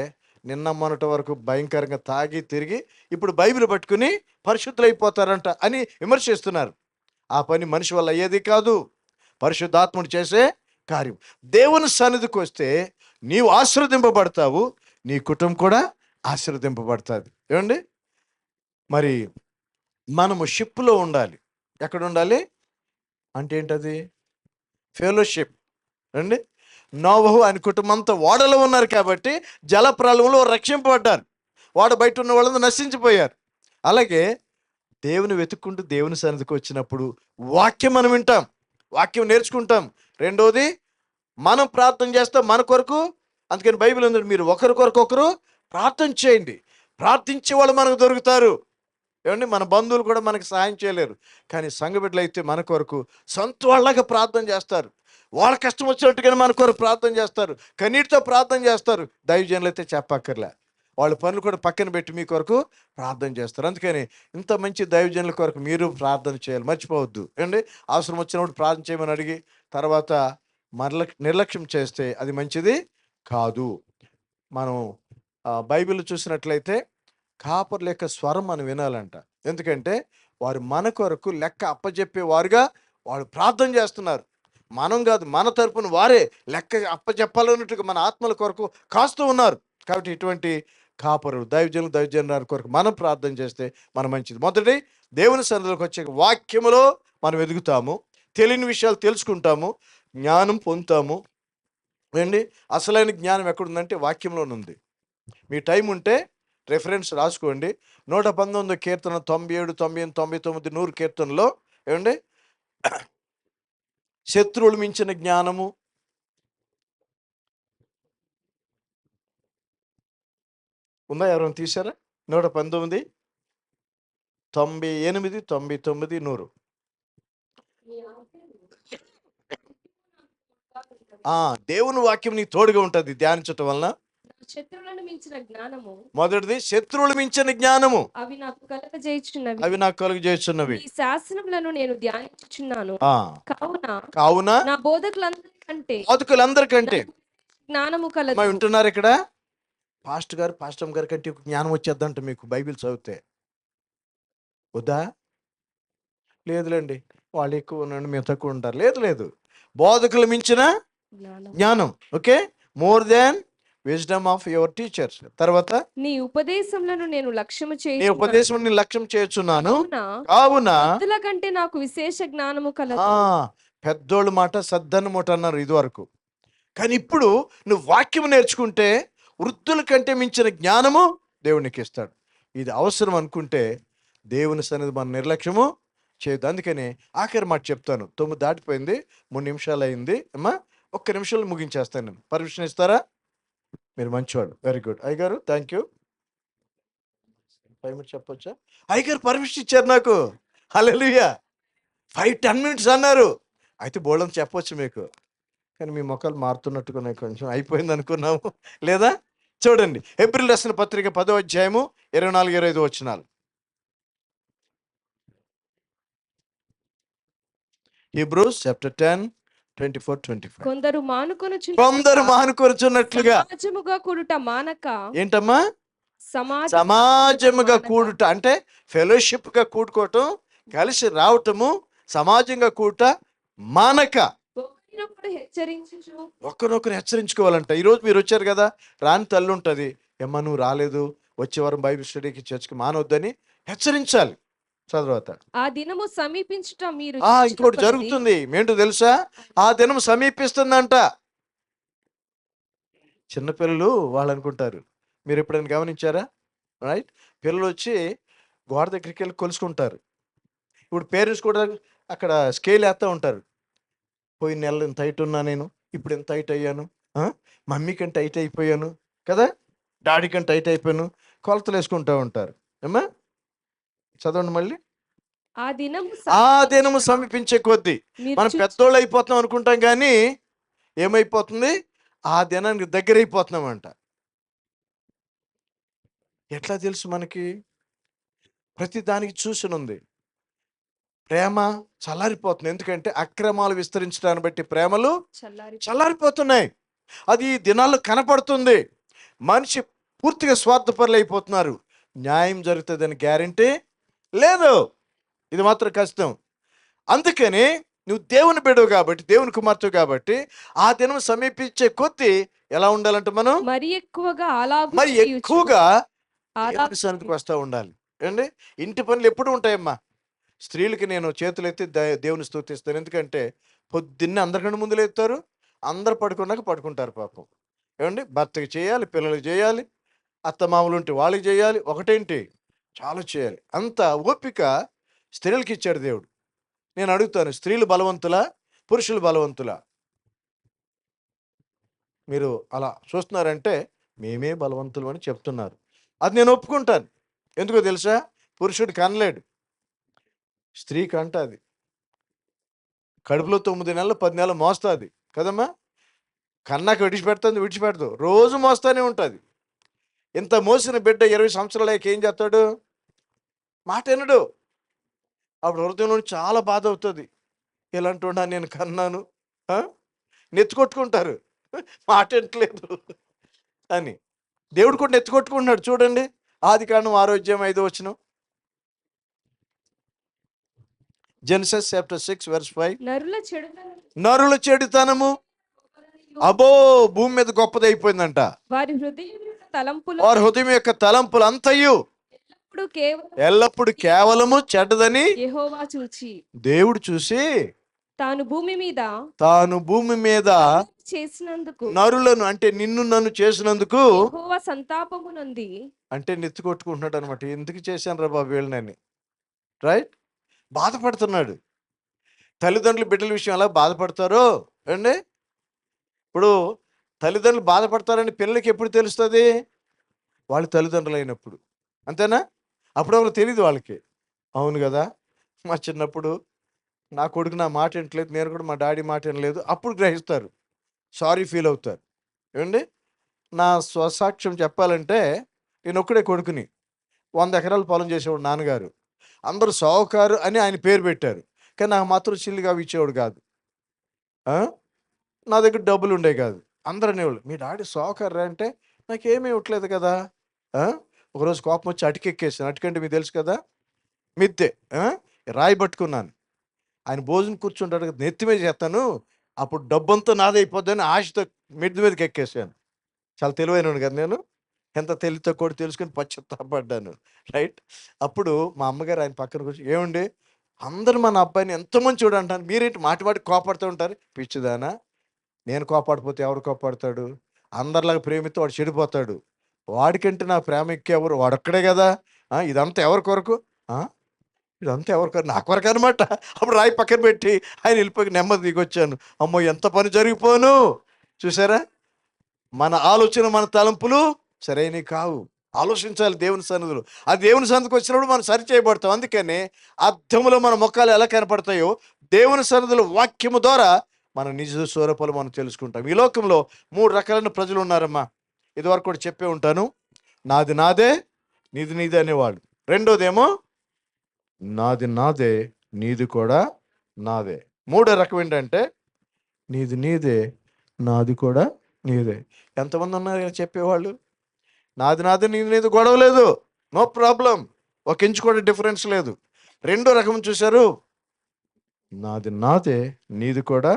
నిన్న మొన్నటి వరకు భయంకరంగా తాగి తిరిగి ఇప్పుడు బైబిల్ పట్టుకుని పరిశుద్ధులైపోతారంట అని విమర్శిస్తున్నారు. ఆ పని మనిషి వల్ల అయ్యేది కాదు, పరిశుద్ధాత్ముడు చేసే కార్యం. దేవుని సన్నిధికి వస్తే నీవు ఆశీర్వదింపబడతావు, నీ కుటుంబం కూడా ఆశీర్వదింపబడుతుంది. ఏమండి, మరి మనము షిప్లో ఉండాలి. ఎక్కడ ఉండాలి అంటే ఏంటది? ఫెలోషిప్ అండి. నోవహు ఆయన కుటుంబంతో ఓడలో ఉన్నారు కాబట్టి జలప్రలయంలో రక్షింపబడ్డారు. ఓడ బయట ఉన్న వాళ్ళందరూ నశించిపోయారు. అలాగే దేవుని వెతుక్కుంటూ దేవుని సన్నిధికి వచ్చినప్పుడు వాక్యం మనం వింటాం, వాక్యం నేర్చుకుంటాం. రెండోది మనం ప్రార్థన చేస్తాం మన కొరకు. అందుకని బైబిల్ ఉంది, మీరు ఒకరి కొరకు ఒకరు ప్రార్థన చేయండి. ప్రార్థించే వాళ్ళు మనకు దొరుకుతారు. ఏమండి, మన బంధువులు కూడా మనకు సహాయం చేయలేరు. కానీ సంఘ బిడ్డలు అయితే మన కొరకు సొంత వాళ్ళగా ప్రార్థన చేస్తారు. వాళ్ళ కష్టం వచ్చినట్టుగానే మన కొరకు ప్రార్థన చేస్తారు, కన్నీటితో ప్రార్థన చేస్తారు. దైవజనులు అయితే చెప్పక్కర్లే, వాళ్ళ పనులు కూడా పక్కన పెట్టి మీ కొరకు ప్రార్థన చేస్తారు. అందుకని ఇంత మంచి దైవజనుల కొరకు మీరు ప్రార్థన చేయాలి, మర్చిపోవద్దు. ఏమండి, అవసరం వచ్చినప్పుడు ప్రార్థన చేయమని అడిగి తర్వాత నిర్లక్ష్యం చేస్తే అది మంచిది కాదు. మనం బైబిల్ చూసినట్లయితే కాపర్ల యొక్క స్వరం మనం వినాలంట. ఎందుకంటే వారు మన కొరకు లెక్క అప్పచెప్పేవారుగా వాళ్ళు ప్రార్థన చేస్తున్నారు. మనం కాదు, మన తరపున వారే లెక్క అప్పచెప్పాలన్నట్టుగా మన ఆత్మల కొరకు కాస్తూ ఉన్నారు. కాబట్టి ఇటువంటి కాపరులు దైవజనుల కొరకు మనం ప్రార్థన చేస్తే మనం మంచిది. మొదటి దేవుని సన్నిధిలోకి వచ్చే వాక్యములో మనం ఎదుగుతాము, తెలియని విషయాలు తెలుసుకుంటాము, జ్ఞానం పొందుతాము. ఏంటి, అసలైన జ్ఞానం ఎక్కడుందంటే వాక్యంలోనే ఉంది. మీ టైం ఉంటే రెఫరెన్స్ రాసుకోండి. 119 కీర్తన, 97, 98, 99, 100 కీర్తనలో ఏమండి శత్రువులు మించిన జ్ఞానము, ఉందా? ఎవరైనా తీశారా? 119, 98, 99, 100. దేవుని వాక్యం నీకు తోడుగా ఉంటుంది ధ్యానించటం వలన. శత్రువులను మించిన జ్ఞానము, మొదటిది శత్రువులు మించిన జ్ఞానము, అవి నాకు కలుగజేయుచున్నవి. అవి నాకు కలుగజేయుచున్నవి. ఈ శాసనములను నేను ధ్యానించుచున్నాను. కావున నా బోధకులందరికంటే జ్ఞానము కలదు. వింటున్నారు ఇక్కడ? పాస్టర్ గారి కంటే జ్ఞానం వచ్చేద్దంట మీకు బైబిల్ చదివితే. వద్దా? లేదులేండి, వాళ్ళు ఎక్కువ ఉన్నాడు, మేము తక్కువ ఉంటారు. లేదు, బోధకులు మించిన జ్ఞానం. Okay, more than wisdom of your teachers. తర్వాత నీ ఉపదేశములను నేను లక్ష్యము చేయుచున్నాను. కావున పెద్దల కంటే నాకు విశేష జ్ఞానము కలదు. పెద్దోళ్ళ మాట సద్దన్న మూట అన్నారు ఇదివరకు. కానీ ఇప్పుడు నువ్వు వాక్యం నేర్చుకుంటే వృద్ధుల కంటే మించిన జ్ఞానము దేవునికి ఇస్తాడు. ఇది అవసరం అనుకుంటే దేవుని సన్నిధి మన నిర్లక్ష్యము చేయదు. అందుకని ఆఖరి మాట చెప్తాను. 9 దాటిపోయింది, 3 నిమిషాలు అయింది. అమ్మా, 1 నిమిషంలో ముగించేస్తాను నేను. పర్మిషన్ ఇస్తారా? మీరు మంచివాడు, వెరీ గుడ్. అయ్యగారు థ్యాంక్ యూ. 5 minutes చెప్పొచ్చా? అయ్యగారు పర్మిషన్ ఇచ్చారు నాకు. హల్లెలూయా. 5-10 minutes అన్నారు. అయితే బోల్డంత చెప్పొచ్చు మీకు, కానీ మీ మొక్కలు మారుతున్నట్టుగా కొంచెం అయిపోయింది అనుకున్నాము. లేదా? చూడండి, ఏప్రిల్ రాసిన పత్రిక 10వ అధ్యాయము 24-25 వచనాలు. Hebrews chapter 10, 24-25. కొందరు మానుకొనుచున్నట్లుగా సమాజముగా కూడుట మానక. ఏంటమ్మా? సమాజముగా కూడుట అంటే ఫెలోషిప్ గా కూడుకోవటం, కలిసి రావటము, సమాజంగా కూడుట మానక ఒకరినొకరు హెచ్చరించుకోవాలంట. ఈరోజు మీరు వచ్చారు కదా, రాని తల్లి ఉంటుంది, ఏమ్మా నువ్వు రాలేదు, వచ్చే వారం బైబిల్ స్టడీకి చర్చికి మానవద్దని హెచ్చరించాలి. తర్వాత ఆ దినము సమీపించుట మీరు ఇంకోటి జరుగుతుంది. ఏంటో తెలుసా? ఆ దినం సమీపిస్తుందంట. చిన్నపిల్లలు వాళ్ళు అనుకుంటారు, మీరు ఎప్పుడైనా గమనించారా? రైట్, పిల్లలు వచ్చి గోడ దగ్గరికి వెళ్ళి కొలుసుకుంటారు. ఇప్పుడు పేరెంట్స్ కూడా అక్కడ స్కేల్ వేస్తూ ఉంటారు. పోయిన నెలలో ఇంత హైట్ ఉన్నా నేను, ఇప్పుడు ఎంత హైట్ అయ్యాను, మమ్మీ కంటే హైట్ అయిపోయాను కదా, డాడీ కంటే హైట్ అయిపోయాను, కొలతలు వేసుకుంటూ ఉంటారు. ఏమ్మా, చదవండి మళ్ళీ. ఆ దినము ఆ దినము సమీపించే కొద్దీ మీరు మనం పెద్దోళ్ళు అయిపోతున్నాం అనుకుంటాం, కానీ ఏమైపోతుంది, ఆ దినానికి దగ్గర అయిపోతున్నామంట. ఎట్లా తెలుసు మనకి? ప్రతి దానికి చూసునుంది. ప్రేమ చల్లారిపోతుంది. ఎందుకంటే అక్రమాలు విస్తరించడాన్ని బట్టి ప్రేమలు చల్లారిపోతున్నాయి. అది ఈ దినాల్లో కనపడుతుంది. మనిషి పూర్తిగా స్వార్థపరులు అయిపోతున్నారు. న్యాయం జరుగుతుందని గ్యారంటీ లేదు. ఇది మాత్రం కష్టం. అందుకని నువ్వు దేవుని బిడ్డవు కాబట్టి, దేవుని కుమార్తెవు కాబట్టి, ఆ దినం సమీపించే కొద్దీ ఎలా ఉండాలంటే మనం మరి ఎక్కువగా దేవుని సన్నిధికి వస్తూ ఉండాలి. ఏండి, ఇంటి పనులు ఎప్పుడు ఉంటాయమ్మా. స్త్రీలకి నేను చేతులెత్తి దేవుని స్తుతిస్తాను. ఎందుకంటే పొద్దున్నే అందరికంటే ముందు లేస్తారు, అందరు పడుకున్నాక పడుకుంటారు పాపం. ఏమండి, భర్తకి చేయాలి, పిల్లలకి చేయాలి, అత్తమామలు ఉంటే వాళ్ళకి చేయాలి, ఒకటేంటి చాలా చేయాలి. అంత ఓపిక స్త్రీలకి ఇచ్చాడు దేవుడు. నేను అడుగుతాను, స్త్రీలు బలవంతులా, పురుషులు బలవంతులా? మీరు అలా చూస్తున్నారంటే మేమే బలవంతులు అని చెప్తున్నారు. అది నేను ఒప్పుకుంటాను. ఎందుకో తెలుసా? పురుషుడు కనలేడు, స్త్రీ కంటది. కడుపులో 9 నెలలు 10 నెలలు మోస్తుంది కదమ్మా. కన్నాక విడిచిపెడదు, రోజు మోస్తానే ఉంటుంది. ఇంత మోసిన బిడ్డ 20 సంవత్సరాలకి ఏం చేస్తాడు? మాట వినడు. అప్పుడు హృదయంలో చాలా బాధ అవుతుంది. ఇలాంటి నేను కన్నాను, నెత్తుకొట్టుకుంటారు, మాట వినట్లేదు అని. దేవుడు కూడా నెత్తుకొట్టుకుంటున్నాడు. చూడండి, ఆదికాండం 6:5 జెనసిస్ చాప్టర్ 6 verse 5. నరుల చెడుతనము అబో భూమి మీద గొప్పది అయిపోయిందంట. వారి హృదయం యొక్క తలంపులు అంతయు ఎల్లప్పుడు కేవలము చెడ్డదని దేవుడు చూసి తాను భూమి మీద చేసినందుకు నరులను, అంటే నిన్ను నన్ను చేసినందుకు సంతాపము నంది, అంటే నెత్తి కొట్టుకుంటున్నాడు అనమాట. ఎందుకు చేశాను రా బాబు వీళ్ళని, రైట్? బాధపడుతున్నాడు. తల్లిదండ్రులు బిడ్డల విషయం ఎలా బాధపడతారో అండి. ఇప్పుడు తల్లిదండ్రులు బాధపడతారని పిల్లలకి ఎప్పుడు తెలుస్తుంది? వాళ్ళు తల్లిదండ్రులు అయినప్పుడు. అంతేనా? అప్పుడు ఎవరు తెలియదు వాళ్ళకి. అవును కదా, మా చిన్నప్పుడు నా కొడుకు నా మాట వినట్లేదు, నేను కూడా మా డాడీ మాట వినలేదు. అప్పుడు గ్రహిస్తారు, సారీ ఫీల్ అవుతారు. ఏమండి, నా స్వసాక్ష్యం చెప్పాలంటే నేను ఒక్కడే కొడుకుని. 100 ఎకరాల పొలం చేసేవాడు నాన్నగారు. అందరూ సావుకారు అని ఆయన పేరు పెట్టారు, కానీ నాకు మాత్రం చిల్లిగా ఇచ్చేవాడు కాదు. నా దగ్గర డబ్బులు ఉండే కాదు. అందరూ అనేవాళ్ళు, మీ డాడీ సావుకారు అంటే నాకేమీ ఇవ్వట్లేదు కదా. ఒకరోజు కోపం వచ్చి అటుకెక్కేసాను. అటుకంటే మీకు తెలుసు కదా, మిద్దె రాయి పట్టుకున్నాను. ఆయన భోజనం కూర్చుంటాడు కదా, నెత్తి మీద చేస్తాను, అప్పుడు డబ్బంతా నాదైపోద్దని ఆశతో మిద్దె మీదకి ఎక్కేసాను. చాలా తెలివైనను కదా నేను. ఎంత తెలివితో కూడా తెలుసుకొని పశ్చాత్తాపడ్డాను, రైట్? అప్పుడు మా అమ్మగారు ఆయన పక్కన కూర్చొని, ఏమండి అందరూ మన అబ్బాయిని ఎంతమంది చూడంటాను, మీరేంటి మాటి కోపడుతూ ఉంటారు? పిచ్చిదానా, నేను కోపాడిపోతే ఎవరు కోపాడతాడు? అందరిలాగా ప్రేమితో వాడు చెడిపోతాడు. వాడికంటే నా ప్రేమ ఎక్కేవరు, వాడొక్కడే కదా. ఇదంతా ఎవరి కొరకు? ఇదంతా ఎవరి కొరకు? నా కొరకు అనమాట. అప్పుడు రాయి పక్కన పెట్టి ఆయన వెళ్ళిపోయి నెమ్మది దిగొచ్చాను. అమ్మో, ఎంత పని జరిగిపోను. చూసారా, మన ఆలోచన మన తలంపులు సరైనవి కావు. ఆలోచించాలి దేవుని సన్నిధిలో. ఆ దేవుని సన్నిధికి వచ్చినప్పుడు మనం సరి చేయబడతాం. అందుకని అద్దములో మన ముఖాలు ఎలా కనపడతాయో దేవుని సన్నిధిలో వాక్యము ద్వారా మన నిజ స్వరూపాలు మనం తెలుసుకుంటాం. ఈ లోకంలో 3 రకాలైన ప్రజలు ఉన్నారమ్మా. ఇదివరకు కూడా చెప్పే ఉంటాను. నాది నాదే, నీది నీదే అనేవాళ్ళు. రెండోదేమో నాది నాదే, నీది కూడా నాదే. మూడో రకం ఏంటంటే నీది నీదే, నాది కూడా నీదే. ఎంతమంది ఉన్నారు చెప్పేవాళ్ళు? నాది నాదే, నీది నీది, గొడవ లేదు, నో ప్రాబ్లం, ఒక ఇంచు కూడా డిఫరెన్స్ లేదు. రెండో రకం చూశారు, నాది నాదే, నీది కూడా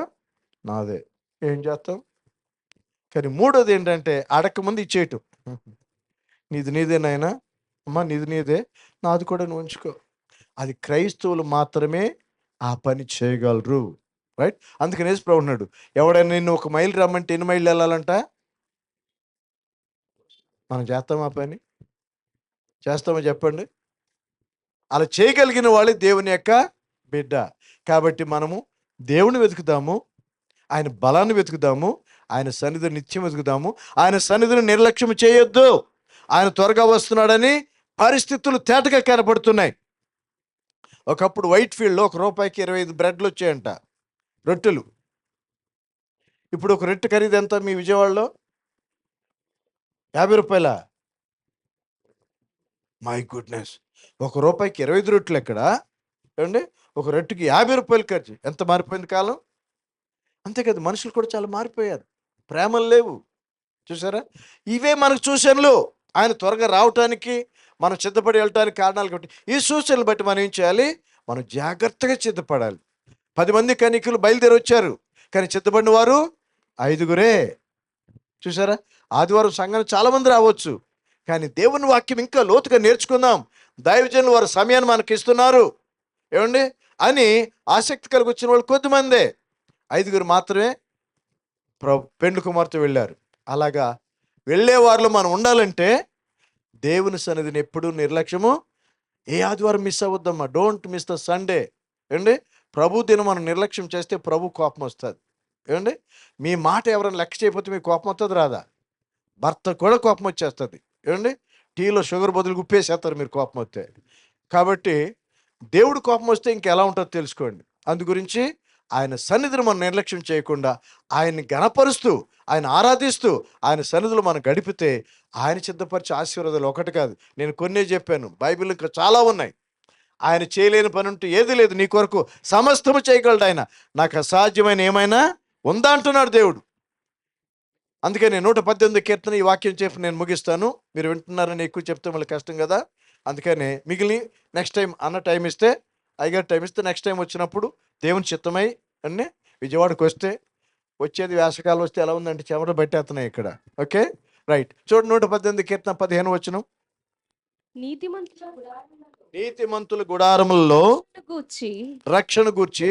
నాదే. ఏం చేస్తాం? కానీ మూడోది ఏంటంటే అడగకముందు ఇచ్చేయటం. నీది నీదే నాయనా, అమ్మా నీది నీదే, నాది కూడా నువ్వు ఉంచుకో. అది క్రైస్తవులు మాత్రమే ఆ పని చేయగలరు, రైట్? అందుకని యేసు ప్రభువు ఉన్నాడు, ఎవడైనా నిన్ను 1 మైలు రమ్మంటే ఎన్ని మైళ్ళు వెళ్ళాలంట? మనం చేస్తామా పని? చేస్తామా చెప్పండి? అలా చేయగలిగిన వాళ్ళే దేవుని యొక్క బిడ్డ. కాబట్టి మనము దేవుని వెతుకుదాము, ఆయన బలాన్ని వెతుకుదాము, ఆయన సన్నిధిని నిత్యం వెతుకుదాము. ఆయన సన్నిధిని నిర్లక్ష్యం చేయొద్దు. ఆయన త్వరగా వస్తున్నాడని పరిస్థితులు తేటగా కనపడుతున్నాయి. ఒకప్పుడు వైట్ ఫీల్డ్లో ₹1 25 బ్రెడ్లు వచ్చాయంట, రొట్టెలు. ఇప్పుడు ఒక రొట్టె ఖరీదు ఎంత మీ విజయవాడలో? ₹50. మై గుడ్నెస్, ₹1 25 రొట్టెలు ఎక్కడ ఏమండి? ఒక రొట్టెకి ₹50 ఖర్చు. ఎంత మారిపోయింది కాలం. అంతే కదా, మనుషులు కూడా చాలా మారిపోయారు. ప్రేమలు లేవు, చూసారా? ఇవే మనకు సూచనలు. ఆయన త్వరగా రావటానికి మనం సిద్ధపడి వెళ్ళటానికి కారణాలు కాబట్టి ఈ సూచనలు బట్టి మనం ఏం చేయాలి? మనం జాగ్రత్తగా సిద్ధపడాలి. 10 మంది కన్యకలు బయలుదేరి వచ్చారు, కానీ సిద్ధపడిన వారు 5గురే. చూసారా? ఆదివారం సంఘం చాలామంది రావచ్చు, కానీ దేవుని వాక్యం ఇంకా లోతుగా నేర్చుకుందాం, దైవజనులు వారు సమయాన్ని మనకి ఇస్తున్నారు ఏమండి అని ఆసక్తి కలిగి వచ్చిన వాళ్ళు కొద్దిమందే. 5గురు మాత్రమే పెండ్లి కుమార్తె వెళ్ళారు. అలాగా వెళ్ళే వారిలో మనం ఉండాలంటే దేవుని సన్నిధిని ఎప్పుడూ నిర్లక్ష్యము, ఏ ఆదివారం మిస్ అవ్వద్దమ్మా. Don't miss the Sunday. ఏమండి? ప్రభు దినం మనం నిర్లక్ష్యం చేస్తే ప్రభు కోపం వస్తుంది. ఏమండి? మీ మాట ఎవరైనా లెక్క చేయకపోతే మీకు కోపం వస్తుంది రాదా? భర్త కూడా కోపం వచ్చేస్తుంది. ఏమండి? టీలో షుగర్ బదులు గుప్పేసేస్తారు మీరు కోపం వస్తే. కాబట్టి దేవుడు కోపం వస్తే ఇంకెలా ఉంటుందో తెలుసుకోండి. అందు గురించి ఆయన సన్నిధిని మనం నిర్లక్ష్యం చేయకుండా ఆయన్ని గణపరుస్తూ, ఆయన ఆరాధిస్తూ, ఆయన సన్నిధిలో మనం గడిపితే ఆయన సిద్ధపరిచే ఆశీర్వాదాలు ఒకటి కాదు, నేను కొన్నే చెప్పాను, బైబిల్ ఇంకా చాలా ఉన్నాయి. ఆయన చేయలేని పని ఉంటే ఏది లేదు, నీ కొరకు సమస్తము చేయగలడు ఆయన. నాకు అసాధ్యమైన ఏమైనా ఉందా అంటున్నాడు దేవుడు. అందుకని 118 కీర్తన ఈ వాక్యం చెప్పి నేను ముగిస్తాను. మీరు వింటున్నారని ఎక్కువ చెప్తే మళ్ళీ కష్టం కదా. అందుకని మిగిలి నెక్స్ట్ టైం అన్న టైం ఇస్తే, అయ్యగారు టైం ఇస్తే నెక్స్ట్ టైం వచ్చినప్పుడు దేవుని చిత్తమై అన్నీ విజయవాడకు వస్తే, వచ్చేది వేసవకాలం వస్తే ఎలా ఉందంటే చెమట పట్టేస్తున్నాయి ఇక్కడ. Okay right. చూడండి 118 కీర్తన 15 వచనం. నీతిమంతుల గుడారములలో రక్షణ గూర్చి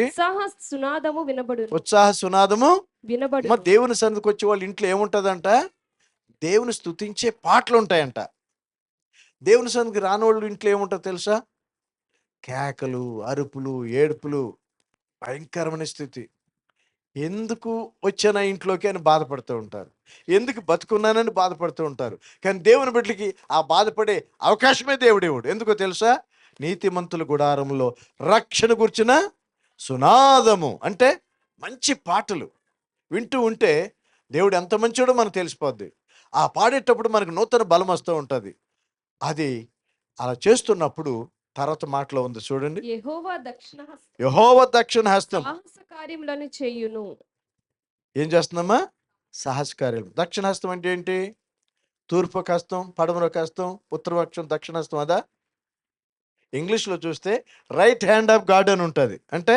ఉత్సాహ సునాదము వినబడు. దేవుని సన్నిధికి వచ్చే వాళ్ళ ఇంట్లో ఏముంటదంట? దేవుని స్తుతించే పాటలు ఉంటాయంట. దేవుని సన్నిధికి రాని వాళ్ళు ఇంట్లో ఏముంటుందో తెలుసా? కేకలు, అరుపులు, ఏడుపులు, భయంకరమైన స్థితి. ఎందుకు వచ్చానా ఇంట్లోకి అని బాధపడుతూ ఉంటారు, ఎందుకు బతుకున్నానని బాధపడుతూ ఉంటారు. కానీ దేవుని బిడ్డలకి ఆ బాధపడే అవకాశమే దేవుడేవుడు. ఎందుకో తెలుసా? నీతిమంతుల గుడారంలో రక్షణ గుర్చిన సునాదము అంటే మంచి పాటలు వింటూ ఉంటే దేవుడు ఎంత మంచివాడో మనకు తెలిసిపోద్ది. ఆ పాడేటప్పుడు మనకు నూతన బలం వస్తూ ఉంటుంది. అది అలా చేస్తున్నప్పుడు తర్వాత మాటలో ఉంది చూడండి, యెహోవా దక్షిణ హస్తం చేయును. ఏం చేస్తుందమ్మా? సాహస కార్యాలు. దక్షిణ హస్తం అంటే ఏంటి? తూర్పు హస్తం, పడమర హస్తం, ఉత్తర హస్తం, దక్షిణ హస్తం. అదా? ఇంగ్లీష్లో చూస్తే రైట్ హ్యాండ్ ఆఫ్ గాడ్ అని ఉంటుంది. అంటే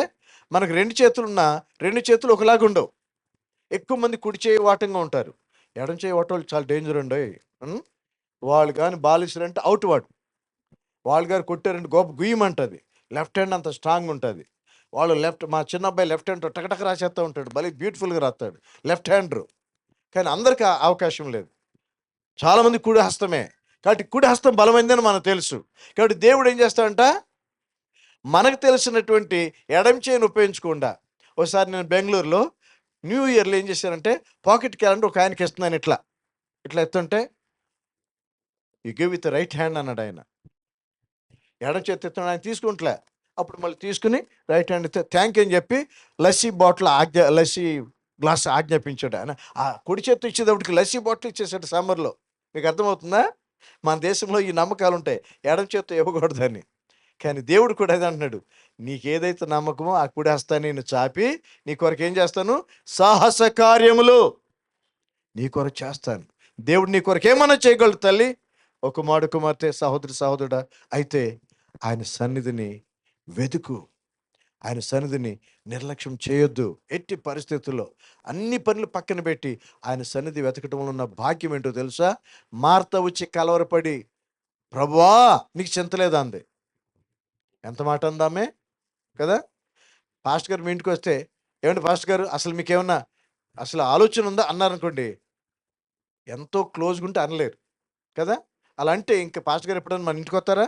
మనకు 2 చేతులు ఉన్నా 2 చేతులు ఒకలాగా ఉండవు. ఎక్కువ మంది కుడి చేయి వాటంగా ఉంటారు, ఎడం చేయి వాటోళ్ళు చాలా డేంజర్ అండి. వాళ్ళు కానీ బాలిస్తారంటే అవుట్ వాడు, వాళ్ళు గారు కొట్టారంటే గొప్ప గుయ్యమంటుంది. లెఫ్ట్ హ్యాండ్ అంత స్ట్రాంగ్ ఉంటుంది. వాళ్ళు మా చిన్న అబ్బాయి లెఫ్ట్ హ్యాండ్ టకటక రాసేస్తూ ఉంటాడు, భలే బ్యూటిఫుల్గా రాస్తాడు లెఫ్ట్ హ్యాండరు. కానీ అందరికీ అవకాశం లేదు, చాలామంది కుడి హస్తమే. కాబట్టి కుడి హస్తం బలమైందని మనకు తెలుసు. కాబట్టి దేవుడు ఏం చేస్తాడంట? మనకు తెలిసినటువంటి ఎడం చేయిని ఉపయోగించకుండా. ఒకసారి నేను బెంగళూరులో న్యూ ఇయర్లో ఏం చేశానంటే పాకెట్ క్యాలెండర్ ఒక ఆయనకి ఇస్తున్నాను, ఇట్లా ఎత్తుంటే you give with right hand అన్నాడు ఆయన. ఎడం చేతి ఎత్తున్నాడు, ఆయన తీసుకుంటలే. అప్పుడు మళ్ళీ తీసుకుని రైట్ హ్యాండ్ థ్యాంక్ యూ అని చెప్పి లస్సీ గ్లాస్ ఆజ్ఞాపించాడు ఆయన. ఆ కుడి చేతి ఇచ్చేటప్పటికి లస్సీ బాటిల్ ఇచ్చేసాడు సమ్మర్లో. మీకు అర్థమవుతుందా? మన దేశంలో ఈ నమ్మకాలు ఉంటాయి, ఎడం చేత్తో ఇవ్వకూడదని. కానీ దేవుడు కూడా అదే అంటున్నాడు, నీకేదైతే నమ్మకమో ఆ కుడి హస్తాన్ని నేను చాపి నీ కొరకు ఏం చేస్తాను? సాహస కార్యములు నీ కొరకు చేస్తాను. దేవుడు నీ కొరకు ఏమన్నా చేయగలడు తల్లి, ఒక మాడు కుమార్తె, సహోదరుడా. అయితే ఆయన సన్నిధిని వెతుకు, ఆయన సన్నిధిని నిర్లక్ష్యం చేయొద్దు. ఎట్టి పరిస్థితుల్లో అన్ని పనులు పక్కన పెట్టి ఆయన సన్నిధి వెతకటంలో ఉన్న భాగ్యం ఏంటో తెలుసా? మార్త వచ్చి కలవరపడి, ప్రభువా నీకు చింతలేదా అంది. ఎంత మాట అందామే కదా. పాస్టర్ గారు మీ ఇంటికి వస్తే, ఏమంటే పాస్టర్ గారు అసలు మీకేమన్నా అసలు ఆలోచన ఉందా అన్నారనుకోండి, ఎంతో క్లోజ్గా ఉంటే అనలేరు కదా. అలా అంటే ఇంకా పాస్టర్ గారు ఎప్పుడైనా మన ఇంటికి వస్తారా?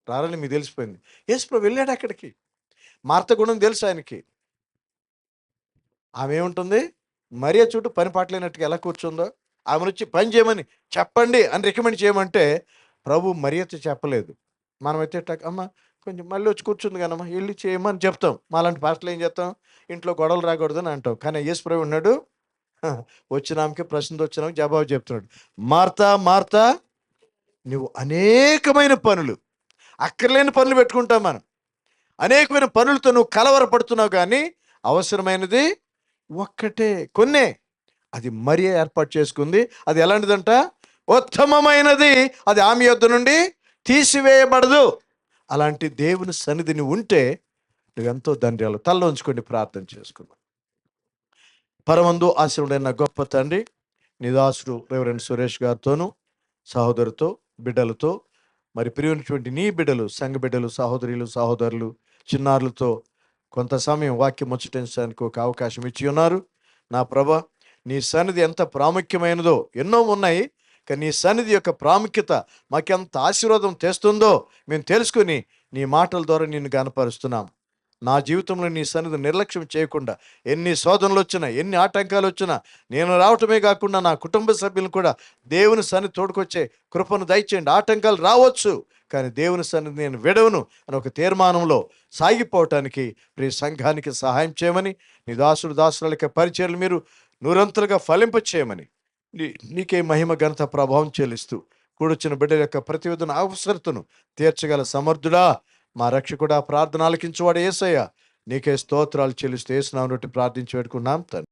రారని మీకు తెలిసిపోయింది. యేసుప్రభు వెళ్ళాడు అక్కడికి. మార్త గుణం తెలుసు ఆయనకి. ఆమె ఏముంటుంది? మరియ చుట్టూ పని పాటలేనట్టుగా ఎలా కూర్చుందో. ఆమెను వచ్చి పని చేయమని చెప్పండి అని రికమెండ్ చేయమంటే ప్రభు మరియతో చెప్పలేదు. మనమైతే అమ్మ కొంచెం మళ్ళీ వచ్చి కూర్చుంది కనమ్మా, వెళ్ళి చేయమని చెప్తాం. మాలాంటి పాస్టర్లు ఏం చేస్తాం, ఇంట్లో గొడవలు రాకూడదని అంటాం. కానీ యేసు ప్రభు ఉన్నాడు, వచ్చినామకే ప్రశ్నతో వచ్చినాక జవాబు చెప్తున్నాడు. మార్తా మార్తా, నువ్వు అనేకమైన పనులు, అక్కర్లేని పనులు పెట్టుకుంటాం మనం. అనేకమైన పనులతో నువ్వు కలవరపడుతున్నావు, కానీ అవసరమైనది ఒక్కటే, కొన్నే. అది మరీ ఏర్పాటు చేసుకుంది. అది ఎలాంటిదంట? ఉత్తమమైనది. అది ఆమె యొద్ద నుండి తీసివేయబడదు. అలాంటి దేవుని సన్నిధిని ఉంటే నువ్వెంతో ధన్యాలు. తలలో ఉంచుకొని ప్రార్థన చేసుకున్నావు. పరమందు ఆశీనుడైన గొప్ప తండ్రి, నీ దాసుడు రెవరెండ్ సురేష్ గారితోనూ, సహోదరుతో, బిడ్డలతో, మరి ప్రియమైనటువంటి నీ బిడ్డలు, సంఘ బిడ్డలు, సహోదరులు, సహోదరులు, చిన్నారులతో కొంత సమయం వాక్యం ముచ్చటించడానికి ఒక అవకాశం ఇచ్చి ఉన్నారు. నా ప్రభ, నీ సన్నిధి ఎంత ప్రాముఖ్యమైనదో, ఎన్నో ఉన్నాయి, కానీ నీ సన్నిధి యొక్క ప్రాముఖ్యత మాకెంత ఆశీర్వాదం తెస్తుందో మేము తెలుసుకుని నీ మాటల ద్వారా నిన్ను గనపరుస్తున్నాం. నా జీవితంలో నీ సన్నిధి నిర్లక్ష్యం చేయకుండా, ఎన్ని శోధనలు వచ్చినా, ఎన్ని ఆటంకాలు వచ్చినా, నేను రావటమే కాకుండా నా కుటుంబ సభ్యులను కూడా దేవుని సన్నిధి తోడుకొచ్చే కృపను దయచేయండి. ఆటంకాలు రావచ్చు, కానీ దేవుని సన్నిధి నేను విడవను అని ఒక తీర్మానంలో సాగిపోవటానికి ప్రియ సంఘానికి సహాయం చేయమని, నీ దాసుడు దాసురాలకి పరిచర్లు మీరు నూరంతలుగా ఫలింప చేయమని నీకే మహిమ ఘనత ప్రభావం చెల్లిస్తూ కూడొచ్చిన బిడ్డల యొక్క ప్రతివేదన అవసరతను తీర్చగల సమర్థుడా, మా రక్షకుడా, ప్రార్థన ఆలకించువాడు యేసయ్య, నీకే స్తోత్రాలు చెల్లిస్తూ యేసు నామమున ప్రార్థించి పెట్టుకున్నాం తండ్రి.